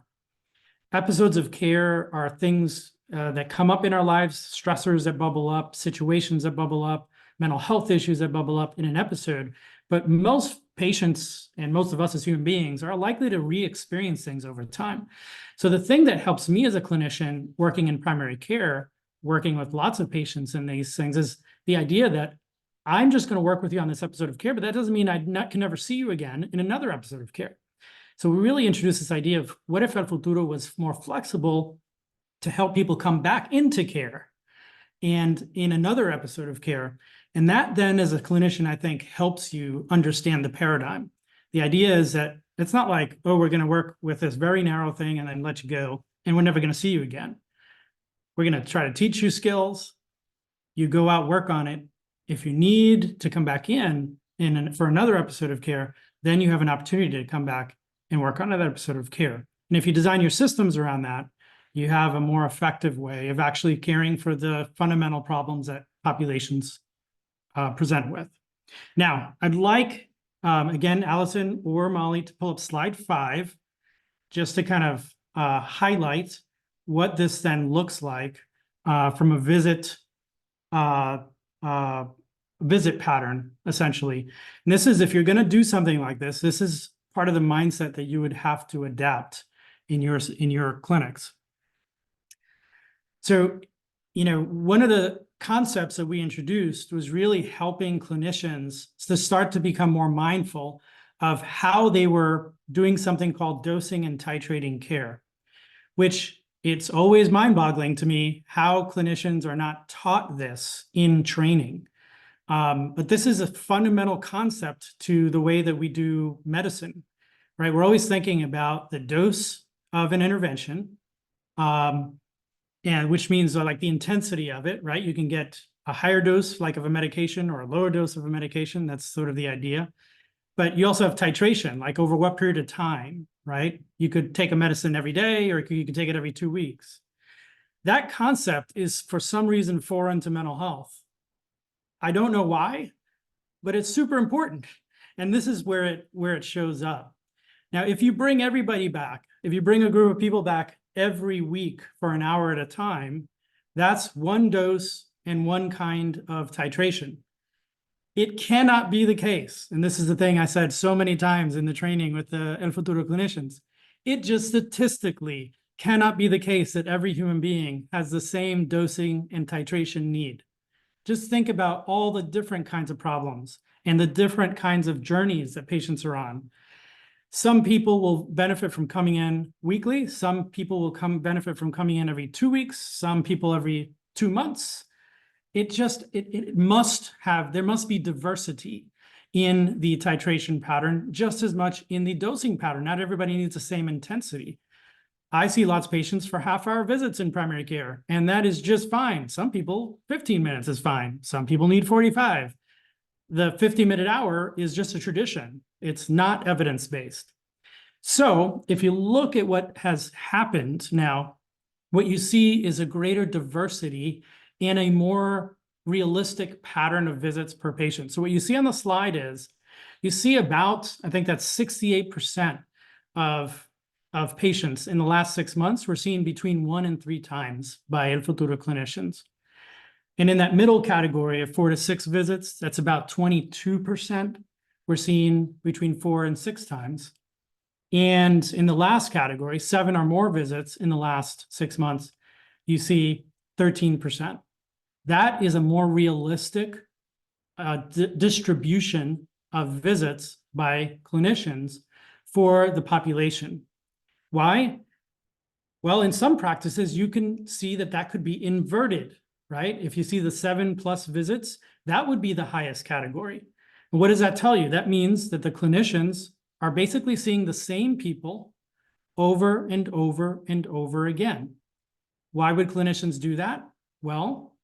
Episodes of care are things that come up in our lives, stressors that bubble up, situations that bubble up, mental health issues that bubble up in an episode. But most patients and most of us as human beings are likely to re-experience things over time. So the thing that helps me as a clinician working in primary care, working with lots of patients in these things, is the idea that I'm just going to work with you on this episode of care, but that doesn't mean I can never see you again in another episode of care. So we really introduced this idea of what if El Futuro was more flexible to help people come back into care and in another episode of care. And that then, as a clinician, I think helps you understand the paradigm. The idea is that It's not like, oh, we're going to work with this very narrow thing and then let you go, and we're never going to see you again. We're going to try to teach you skills. You go out, work on it. If you need to come back in for another episode of care, then you have an opportunity to come back and work on another episode of care. And if you design your systems around that, you have a more effective way of actually caring for the fundamental problems that populations present with. Now, I'd like, again, Allison or Molly to pull up slide 5, just to kind of highlight what this then looks like from a visit pattern, essentially. And this is, if you're going to do something like this is part of the mindset that you would have to adapt in your clinics. So, one of the concepts that we introduced was really helping clinicians to start to become more mindful of how they were doing something called dosing and titrating care, which it's always mind-boggling to me how clinicians are not taught this in training. But this is a fundamental concept to the way that we do medicine, right? We're always thinking about the dose of an intervention, and which means like the intensity of it, right? You can get a higher dose like of a medication or a lower dose of a medication. That's sort of the idea. But you also have titration, like over what period of time, right? You could take a medicine every day, or you could take it every 2 weeks. That concept is for some reason foreign to mental health. I don't know why, but it's super important. And this is where it shows up. Now, if you bring everybody back, if you bring a group of people back every week for an hour at a time, that's one dose and one kind of titration. It cannot be the case, and this is the thing I said so many times in the training with the El Futuro clinicians, it just statistically cannot be the case that every human being has the same dosing and titration need. Just think about all the different kinds of problems and the different kinds of journeys that patients are on. Some people will benefit from coming in weekly. Some people will benefit from coming in every 2 weeks. Some people every 2 months. There must be diversity in the titration pattern, just as much in the dosing pattern. Not everybody needs the same intensity. I see lots of patients for half-hour visits in primary care, and that is just fine. Some people, 15 minutes is fine. Some people need 45. The 50-minute hour is just a tradition. It's not evidence-based. So if you look at what has happened now, what you see is a greater diversity and a more realistic pattern of visits per patient. So what you see on the slide is, you see about, I think that's 68% of patients in the last 6 months were seen between 1 and 3 times by El Futuro clinicians. And in that middle category of 4 to 6 visits, that's about 22% were seen between 4 and 6 times. And in the last category, 7 or more visits in the last 6 months, you see 13%. That is a more realistic distribution of visits by clinicians for the population. Why? Well, in some practices, you can see that could be inverted, right? If you see the 7+ visits, that would be the highest category. And what does that tell you? That means that the clinicians are basically seeing the same people over and over and over again. Why would clinicians do that? Well,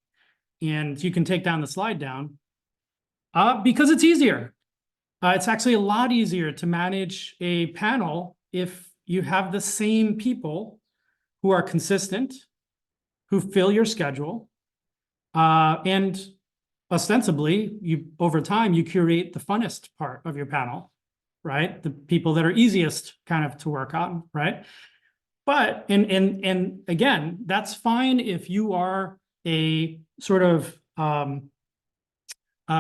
and you can take down the slide down, because it's easier. It's actually a lot easier to manage a panel if you have the same people who are consistent, who fill your schedule, and ostensibly, over time, you curate the funnest part of your panel, right? The people that are easiest kind of to work on, right? But, and again, that's fine if you are a sort of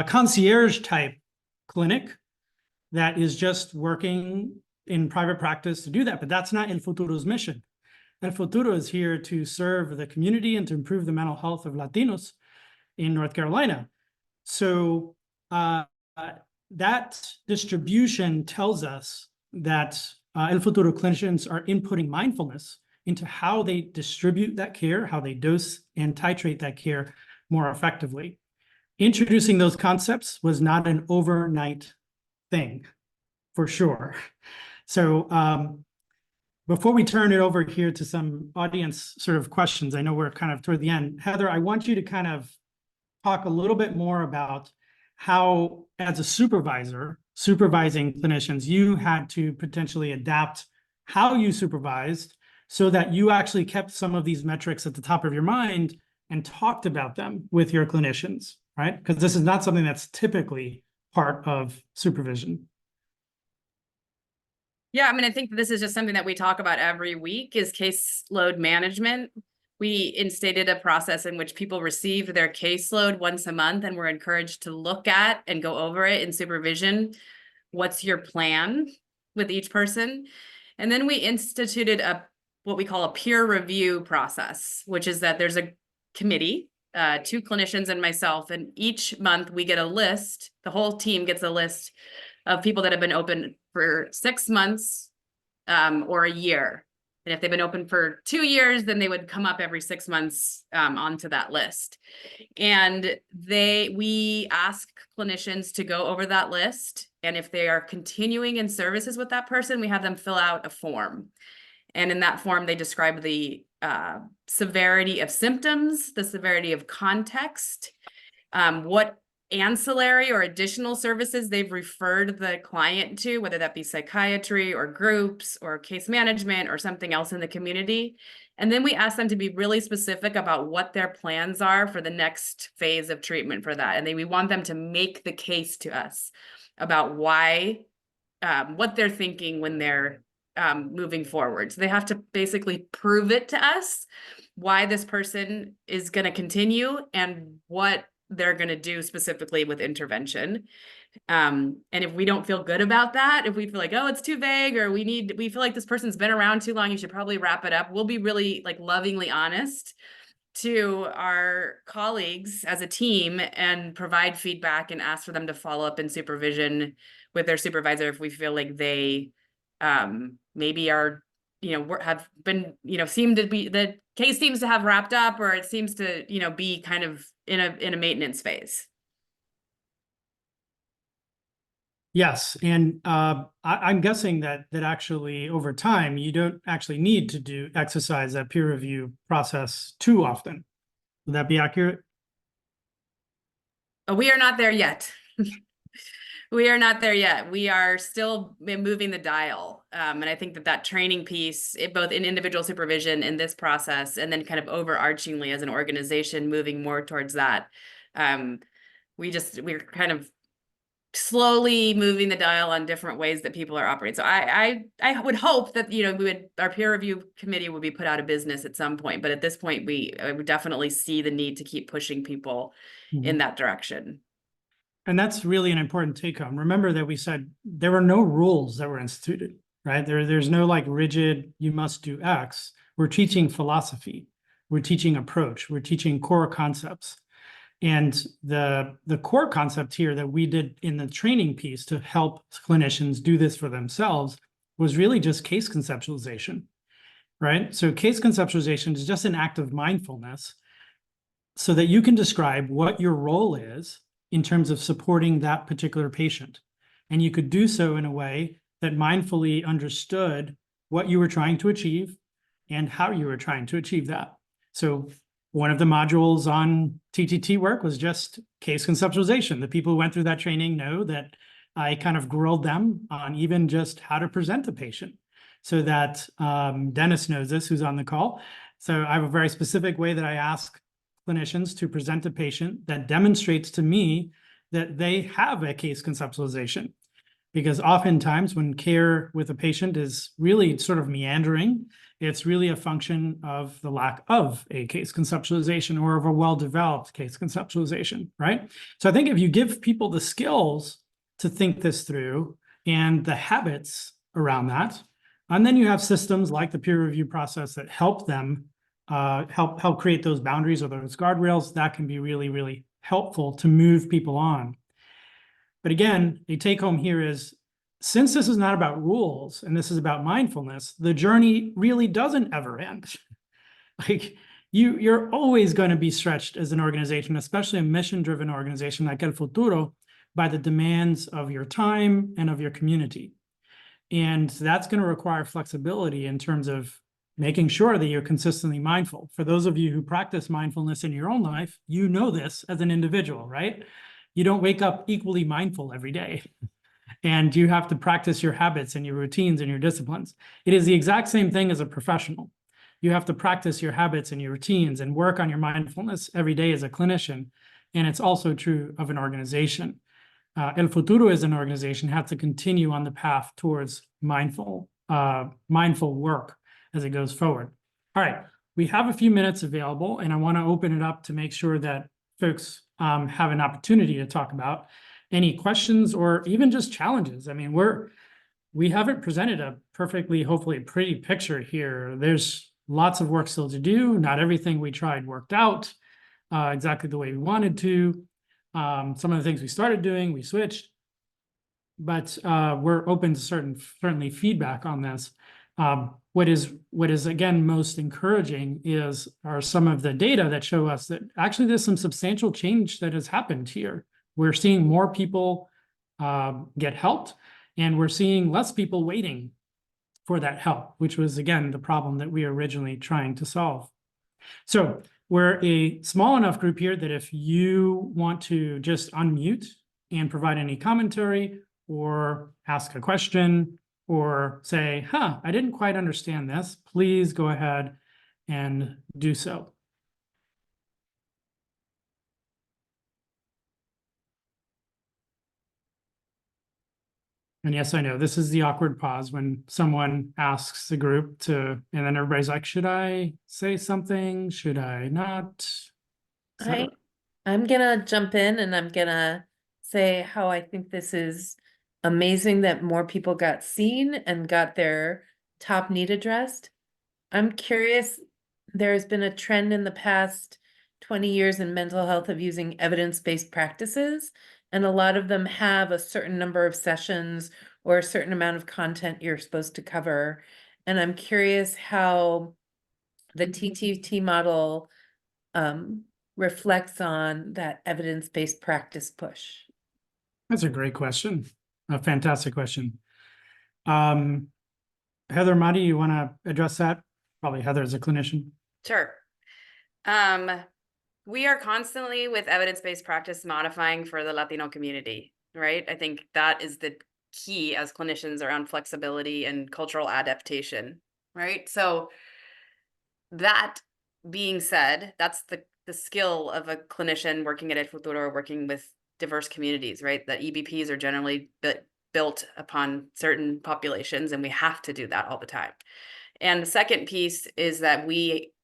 concierge type clinic that is just working in private practice to do that, but that's not El Futuro's mission. El Futuro is here to serve the community and to improve the mental health of Latinos in North Carolina. So that distribution tells us that El Futuro clinicians are inputting mindfulness into how they distribute that care, how they dose and titrate that care more effectively. Introducing those concepts was not an overnight thing, for sure. So before we turn it over here to some audience sort of questions, I know we're kind of toward the end. Heather, I want you to kind of talk a little bit more about how, as a supervisor, supervising clinicians, you had to potentially adapt how you supervised so that you actually kept some of these metrics at the top of your mind and talked about them with your clinicians, right? Because this is not something that's typically part of supervision. Yeah, I mean, I think this is just something that we talk about every week is caseload management. We instated a process in which people receive their caseload once a month and we're encouraged to look at and go over it in supervision. What's your plan with each person? And then we instituted what we call a peer review process, which is that there's a committee, 2 clinicians and myself, and each month we get a list, the whole team gets a list of people that have been open for 6 months or a year. And if they've been open for 2 years, then they would come up every 6 months onto that list. And we ask clinicians to go over that list. And if they are continuing in services with that person, we have them fill out a form. And in that form, they describe the severity of symptoms, the severity of context, what ancillary or additional services they've referred the client to, whether that be psychiatry or groups or case management or something else in the community. And then we ask them to be really specific about what their plans are for the next phase of treatment for that. And then we want them to make the case to us about why, what they're thinking when they're moving forward. So they have to basically prove it to us why this person is going to continue and what they're going to do specifically with intervention. And if we don't feel good about that, if we feel like, oh, it's too vague, or we feel like this person's been around too long, you should probably wrap it up, we'll be really like lovingly honest to our colleagues as a team and provide feedback and ask for them to follow up in supervision with their supervisor if we feel like they maybe are, have been, seem to be, the case seems to have wrapped up, or it seems to, be kind of in a maintenance phase. Yes, and I'm guessing that actually over time, you don't actually need to exercise that peer review process too often. Would that be accurate? We are not there yet. We are not there yet. We are still moving the dial. And I think that training piece, both in individual supervision in this process, and then kind of overarchingly as an organization moving more towards that. We're kind of slowly moving the dial on different ways that people are operating. So I would hope that, our peer review committee would be put out of business at some point. But at this point, I would definitely see the need to keep pushing people in that direction. And that's really an important take home. Remember that we said there were no rules that were instituted, right? There's no like rigid, you must do X. We're teaching philosophy. We're teaching approach. We're teaching core concepts. And the core concept here that we did in the training piece to help clinicians do this for themselves was really just case conceptualization, right? So case conceptualization is just an act of mindfulness so that you can describe what your role is in terms of supporting that particular patient. And you could do so in a way that mindfully understood what you were trying to achieve and how you were trying to achieve that. So one of the modules on TTT work was just case conceptualization. The people who went through that training know that I kind of grilled them on even just how to present a patient so that Dennis knows this, who's on the call. So I have a very specific way that I ask clinicians to present a patient that demonstrates to me that they have a case conceptualization. Because oftentimes when care with a patient is really sort of meandering, it's really a function of the lack of a case conceptualization or of a well-developed case conceptualization, right? So I think if you give people the skills to think this through and the habits around that, and then you have systems like the peer review process that help them help create those boundaries or those guardrails, that can be really, really helpful to move people on. But again, a take home here is, since this is not about rules and this is about mindfulness, the journey really doesn't ever end. Like you're always going to be stretched as an organization, especially a mission-driven organization like El Futuro, by the demands of your time and of your community. And that's going to require flexibility in terms of making sure that you're consistently mindful. For those of you who practice mindfulness in your own life, you know this as an individual, right? You don't wake up equally mindful every day. And you have to practice your habits and your routines and your disciplines. It is the exact same thing as a professional. You have to practice your habits and your routines and work on your mindfulness every day as a clinician. And it's also true of an organization. El Futuro as an organization has to continue on the path towards mindful work as it goes forward. All right, we have a few minutes available, and I want to open it up to make sure that folks have an opportunity to talk about any questions or even just challenges. I mean, we haven't presented a perfectly, hopefully, pretty picture here. There's lots of work still to do. Not everything we tried worked out exactly the way we wanted to. Some of the things we started doing, we switched, but we're open to certainly feedback on this. What is again most encouraging are some of the data that show us that actually there's some substantial change that has happened here. We're seeing more people get helped, and we're seeing less people waiting for that help, which was again the problem that we were originally trying to solve. So we're a small enough group here that if you want to just unmute and provide any commentary or ask a question or say, I didn't quite understand this, please go ahead and do so. And yes, I know this is the awkward pause when someone asks the group to, and then everybody's like, should I say something? Should I not? I'm gonna jump in and I'm gonna say how I think this is amazing that more people got seen and got their top need addressed. I'm curious, there's been a trend in the past 20 years in mental health of using evidence-based practices, and a lot of them have a certain number of sessions or a certain amount of content you're supposed to cover. And I'm curious how the TTT model reflects on that evidence-based practice push. That's a great question. A fantastic question. Heather, Madi, you want to address that? Probably Heather as a clinician. Sure. We are constantly with evidence-based practice modifying for the Latino community, right? I think that is the key as clinicians around flexibility and cultural adaptation, right? So that being said, that's the skill of a clinician working at El Futuro or working with diverse communities, right? That EBPs are generally built upon certain populations, and we have to do that all the time. And the second piece is that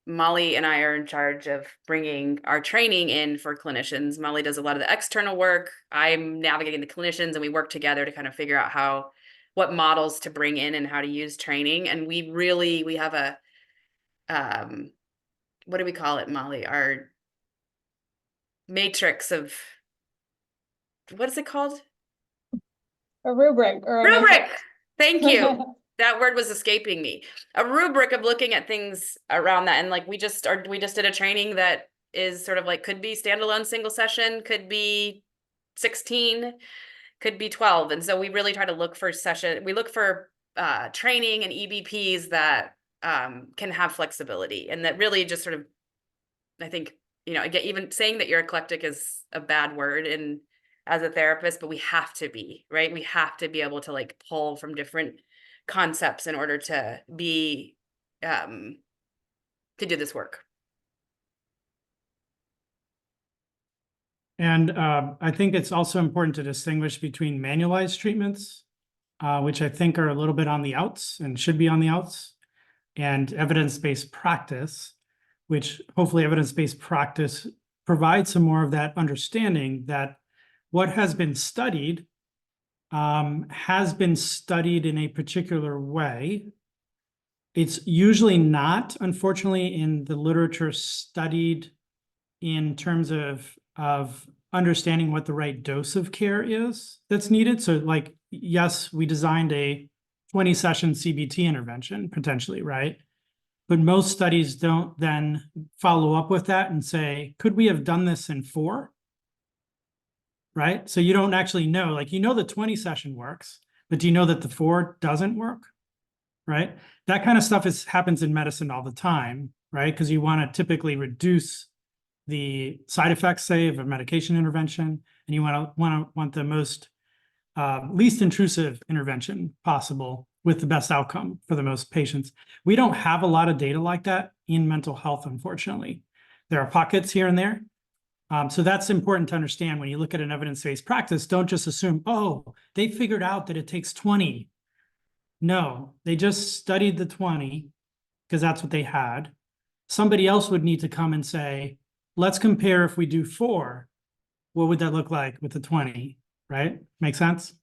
Molly and I are in charge of bringing our training in for clinicians. Molly does a lot of the external work. I'm navigating the clinicians, and we work together to kind of figure out what models to bring in and how to use training. And we have a, what do we call it, Molly? Our matrix of, what is it called? A rubric or a Rubric. matrix. Thank you. That word was escaping me. A rubric of looking at things around that. And like we just did a training that is sort of like could be standalone single session, could be 16, could be 12. And so we really try to look for training and EBPs that can have flexibility, and that really just sort of, I think, again, even saying that you're eclectic is a bad word and as a therapist, but we have to be, right? We have to be able to like pull from different concepts in order to be to do this work. And I think it's also important to distinguish between manualized treatments, which I think are a little bit on the outs and should be on the outs, and evidence-based practice, which hopefully evidence-based practice provides some more of that understanding that what has been studied in a particular way. It's usually not, unfortunately, in the literature studied in terms of understanding what the right dose of care is that's needed. So like, yes, we designed a 20-session CBT intervention potentially, right? But most studies don't then follow up with that and say, could we have done this in 4? Right? So you don't actually know, like, the 20 session works, but do you know that the 4 doesn't work? Right? That kind of stuff happens in medicine all the time, right? Because you want to typically reduce the side effects, say, of a medication intervention, and you want the most least intrusive intervention possible with the best outcome for the most patients. We don't have a lot of data like that in mental health, unfortunately. There are pockets here and there. So that's important to understand when you look at an evidence-based practice. Don't just assume, oh, they figured out that it takes 20. No, they just studied the 20 because that's what they had. Somebody else would need to come and say, let's compare if we do 4, what would that look like with the 20, right? Make sense?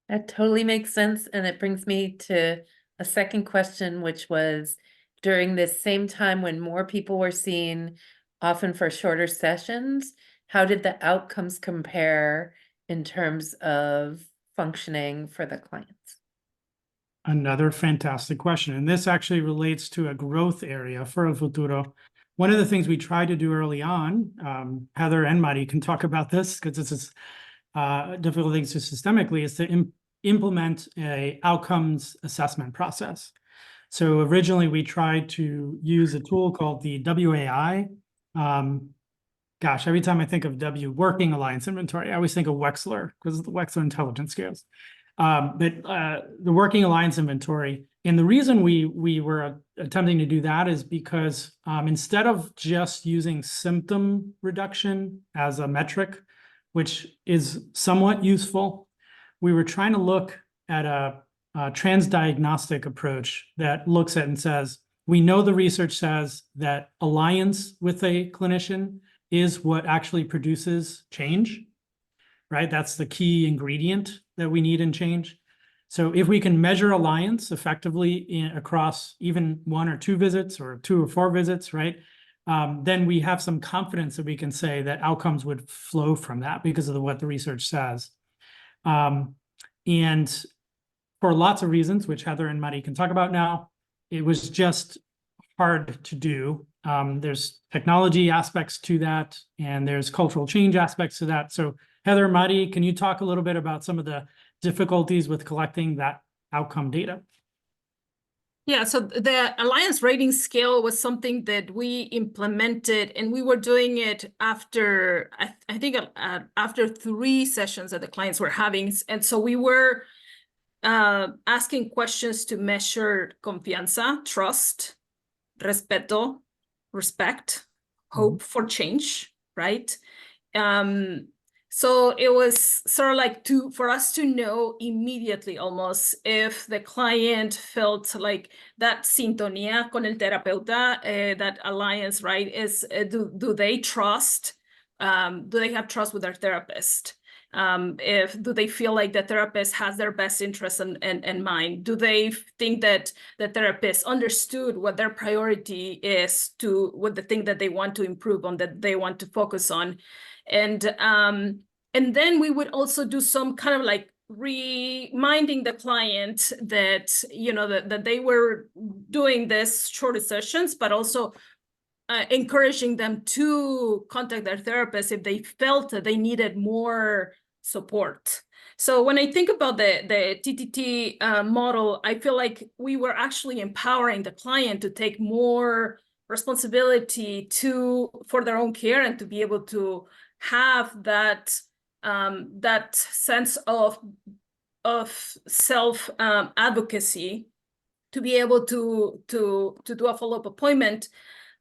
That totally makes sense. And it brings me to a second question, which was during this same time when more people were seen, often for shorter sessions, how did the outcomes compare in terms of functioning for the clients? Another fantastic question. And this actually relates to a growth area for El Futuro. One of the things we tried to do early on, Heather and Mari can talk about this because this is difficult things to systemically, is to implement a outcomes assessment process. So originally we tried to use a tool called the WAI. Gosh, every time I think of Working Alliance Inventory, I always think of Wechsler because of the Wechsler intelligence scales. But the Working Alliance Inventory, and the reason we were attempting to do that is because instead of just using symptom reduction as a metric, which is somewhat useful, we were trying to look at a transdiagnostic approach that looks at and says, we know the research says that alliance with a clinician is what actually produces change, right? That's the key ingredient that we need in change. So if we can measure alliance effectively across even 1 or 2 visits or 2 or 4 visits, right? Then we have some confidence that we can say that outcomes would flow from that because of what the research says. And for lots of reasons, which Heather and Mari can talk about now, it was just hard to do. There's technology aspects to that, and there's cultural change aspects to that. So Heather, Mari, can you talk a little bit about some of the difficulties with collecting that outcome data? Yeah, so the Alliance rating scale was something that we implemented, and we were doing it after, I think, after 3 sessions that the clients were having. And so we were asking questions to measure confianza, trust, respeto, respect, hope for change, right? So it was sort of like for us to know immediately almost if the client felt like that sintonía con el terapeuta, that alliance, right, is do they trust, do they have trust with their therapist? Do they feel like the therapist has their best interests in mind? Do they think that the therapist understood what their priority is what the thing that they want to improve on, that they want to focus on? And then we would also do some kind of like reminding the client that, you know, that they were doing this shorter sessions, but also encouraging them to contact their therapist if they felt that they needed more support. So when I think about the TTT model, I feel like we were actually empowering the client to take more responsibility for their own care and to be able to have that sense of self advocacy, to be able to do a follow-up appointment.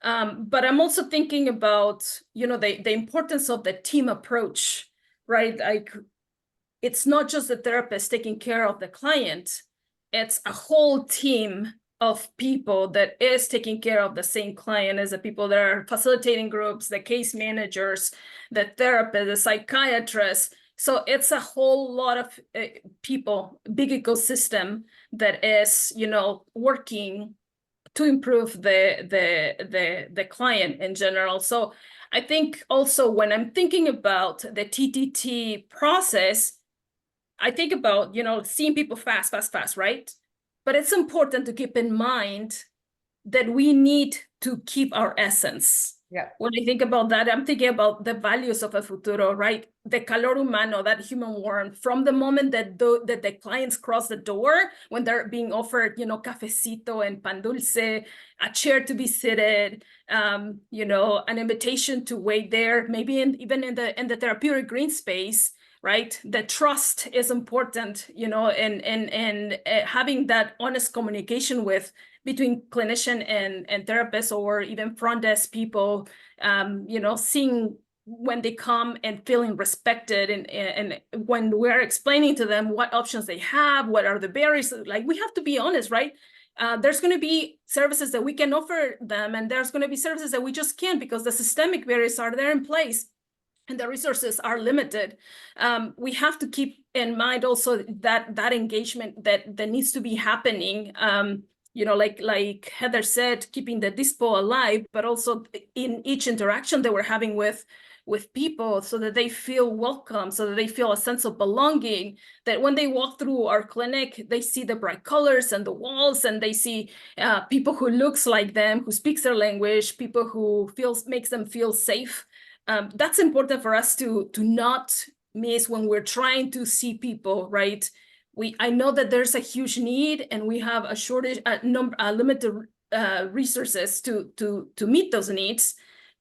But I'm also thinking about, you know, the importance of the team approach, right? Like, it's not just the therapist taking care of the client, it's a whole team of people that is taking care of the same client as the people that are facilitating groups, the case managers, the therapist, the psychiatrist. So it's a whole lot of people, big ecosystem that is, you know, working to improve the client in general. So I think also when I'm thinking about the TTT process, I think about, you know, seeing people fast, right? But it's important to keep in mind that we need to keep our essence. Yeah. When I think about that, I'm thinking about the values of El Futuro, right? The calor humano, that human warmth, from the moment that the clients cross the door, when they're being offered, cafecito and pan dulce, a chair to be seated, an invitation to wait there, maybe even in the therapeutic green space, right? The trust is important, and having that honest communication between clinician and therapist, or even front desk people, seeing when they come and feeling respected, and when we're explaining to them what options they have, what are the barriers, like we have to be honest, right? There's going to be services that we can offer them, and there's going to be services that we just can't, because the systemic barriers are there in place and the resources are limited. We have to keep in mind also that engagement that needs to be happening. Like Heather said, keeping the dispo alive, but also in each interaction that we're having with people, so that they feel welcome, so that they feel a sense of belonging, that when they walk through our clinic, they see the bright colors and the walls, and they see people who looks like them, who speaks their language, people who makes them feel safe. That's important for us to not miss when we're trying to see people, right? I know that there's a huge need, and we have a shortage, limited resources to meet those needs,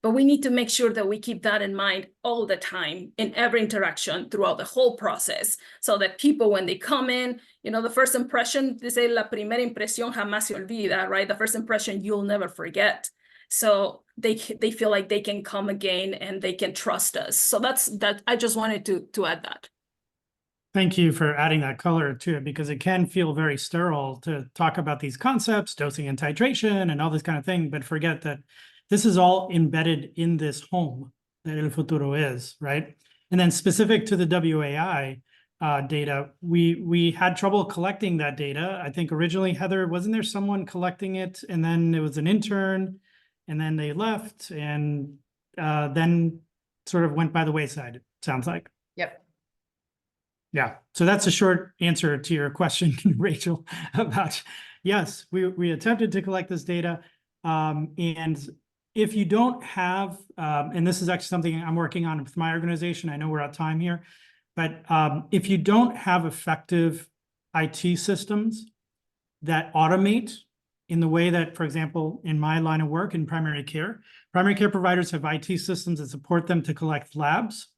but we need to make sure that we keep that in mind all the time in every interaction throughout the whole process, so that people, when they come in, the first impression, they say la primera impresión jamás se olvida, right? The first impression you'll never forget. So they feel like they can come again and they can trust us. So that. I just wanted to add that. Thank you for adding that color to it, because it can feel very sterile to talk about these concepts, dosing and titration and all this kind of thing, but forget that this is all embedded in this home that El Futuro is, right? And then specific to the WAI data, we had trouble collecting that data. I think originally, Heather, wasn't there someone collecting it, and then it was an intern, and then they left, and then sort of went by the wayside, it sounds like. Yep. Yeah, so that's a short answer to your question, Rachel, about, yes, we attempted to collect this data. And if you don't have, and this is actually something I'm working on with my organization, I know we're out of time here, but if you don't have effective IT systems that automate in the way that, for example, in my line of work in primary care providers have IT systems that support them to collect labs.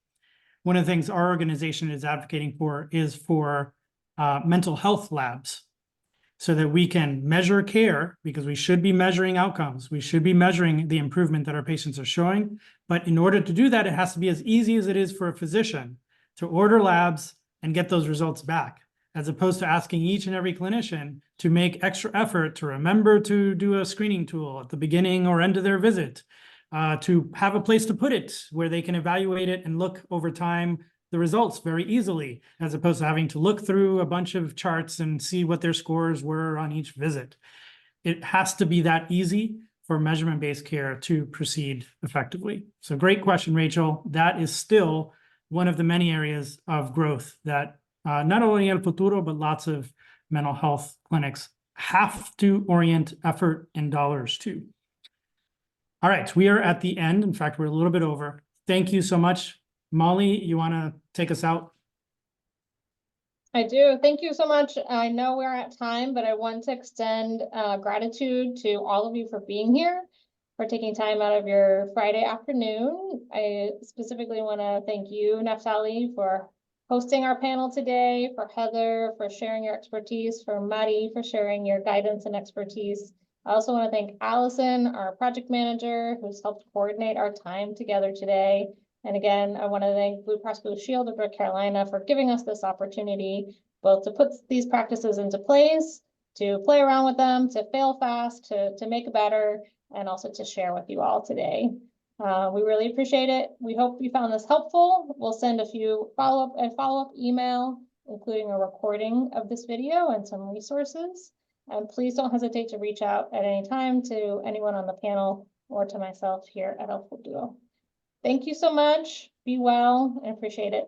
One of the things our organization is advocating for is for mental health labs, so that we can measure care, because we should be measuring outcomes. We should be measuring the improvement that our patients are showing. But in order to do that, it has to be as easy as it is for a physician to order labs and get those results back, as opposed to asking each and every clinician to make extra effort to remember to do a screening tool at the beginning or end of their visit, to have a place to put it where they can evaluate it and look over time the results very easily, as opposed to having to look through a bunch of charts and see what their scores were on each visit. It has to be that easy for measurement-based care to proceed effectively. So great question, Rachel. That is still one of the many areas of growth that not only El Futuro, but lots of mental health clinics have to orient effort and dollars to. All right, we are at the end. In fact, we're a little bit over. Thank you so much. Molly, you want to take us out? I do. Thank you so much. I know we're at time, but I want to extend gratitude to all of you for being here, for taking time out of your Friday afternoon. I specifically want to thank you, Neftalí, for hosting our panel today, for Heather, for sharing your expertise, for Mari, for sharing your guidance and expertise. I also want to thank Allison, our project manager, who's helped coordinate our time together today. And again, I want to thank Blue Cross Blue Shield of North Carolina for giving us this opportunity, both to put these practices into place, to play around with them, to fail fast, to make better, and also to share with you all today. We really appreciate it. We hope you found this helpful. We'll send a few follow-up email, including a recording of this video and some resources. And please don't hesitate to reach out at any time to anyone on the panel or to myself here at El Futuro. Thank you so much. Be well and appreciate it.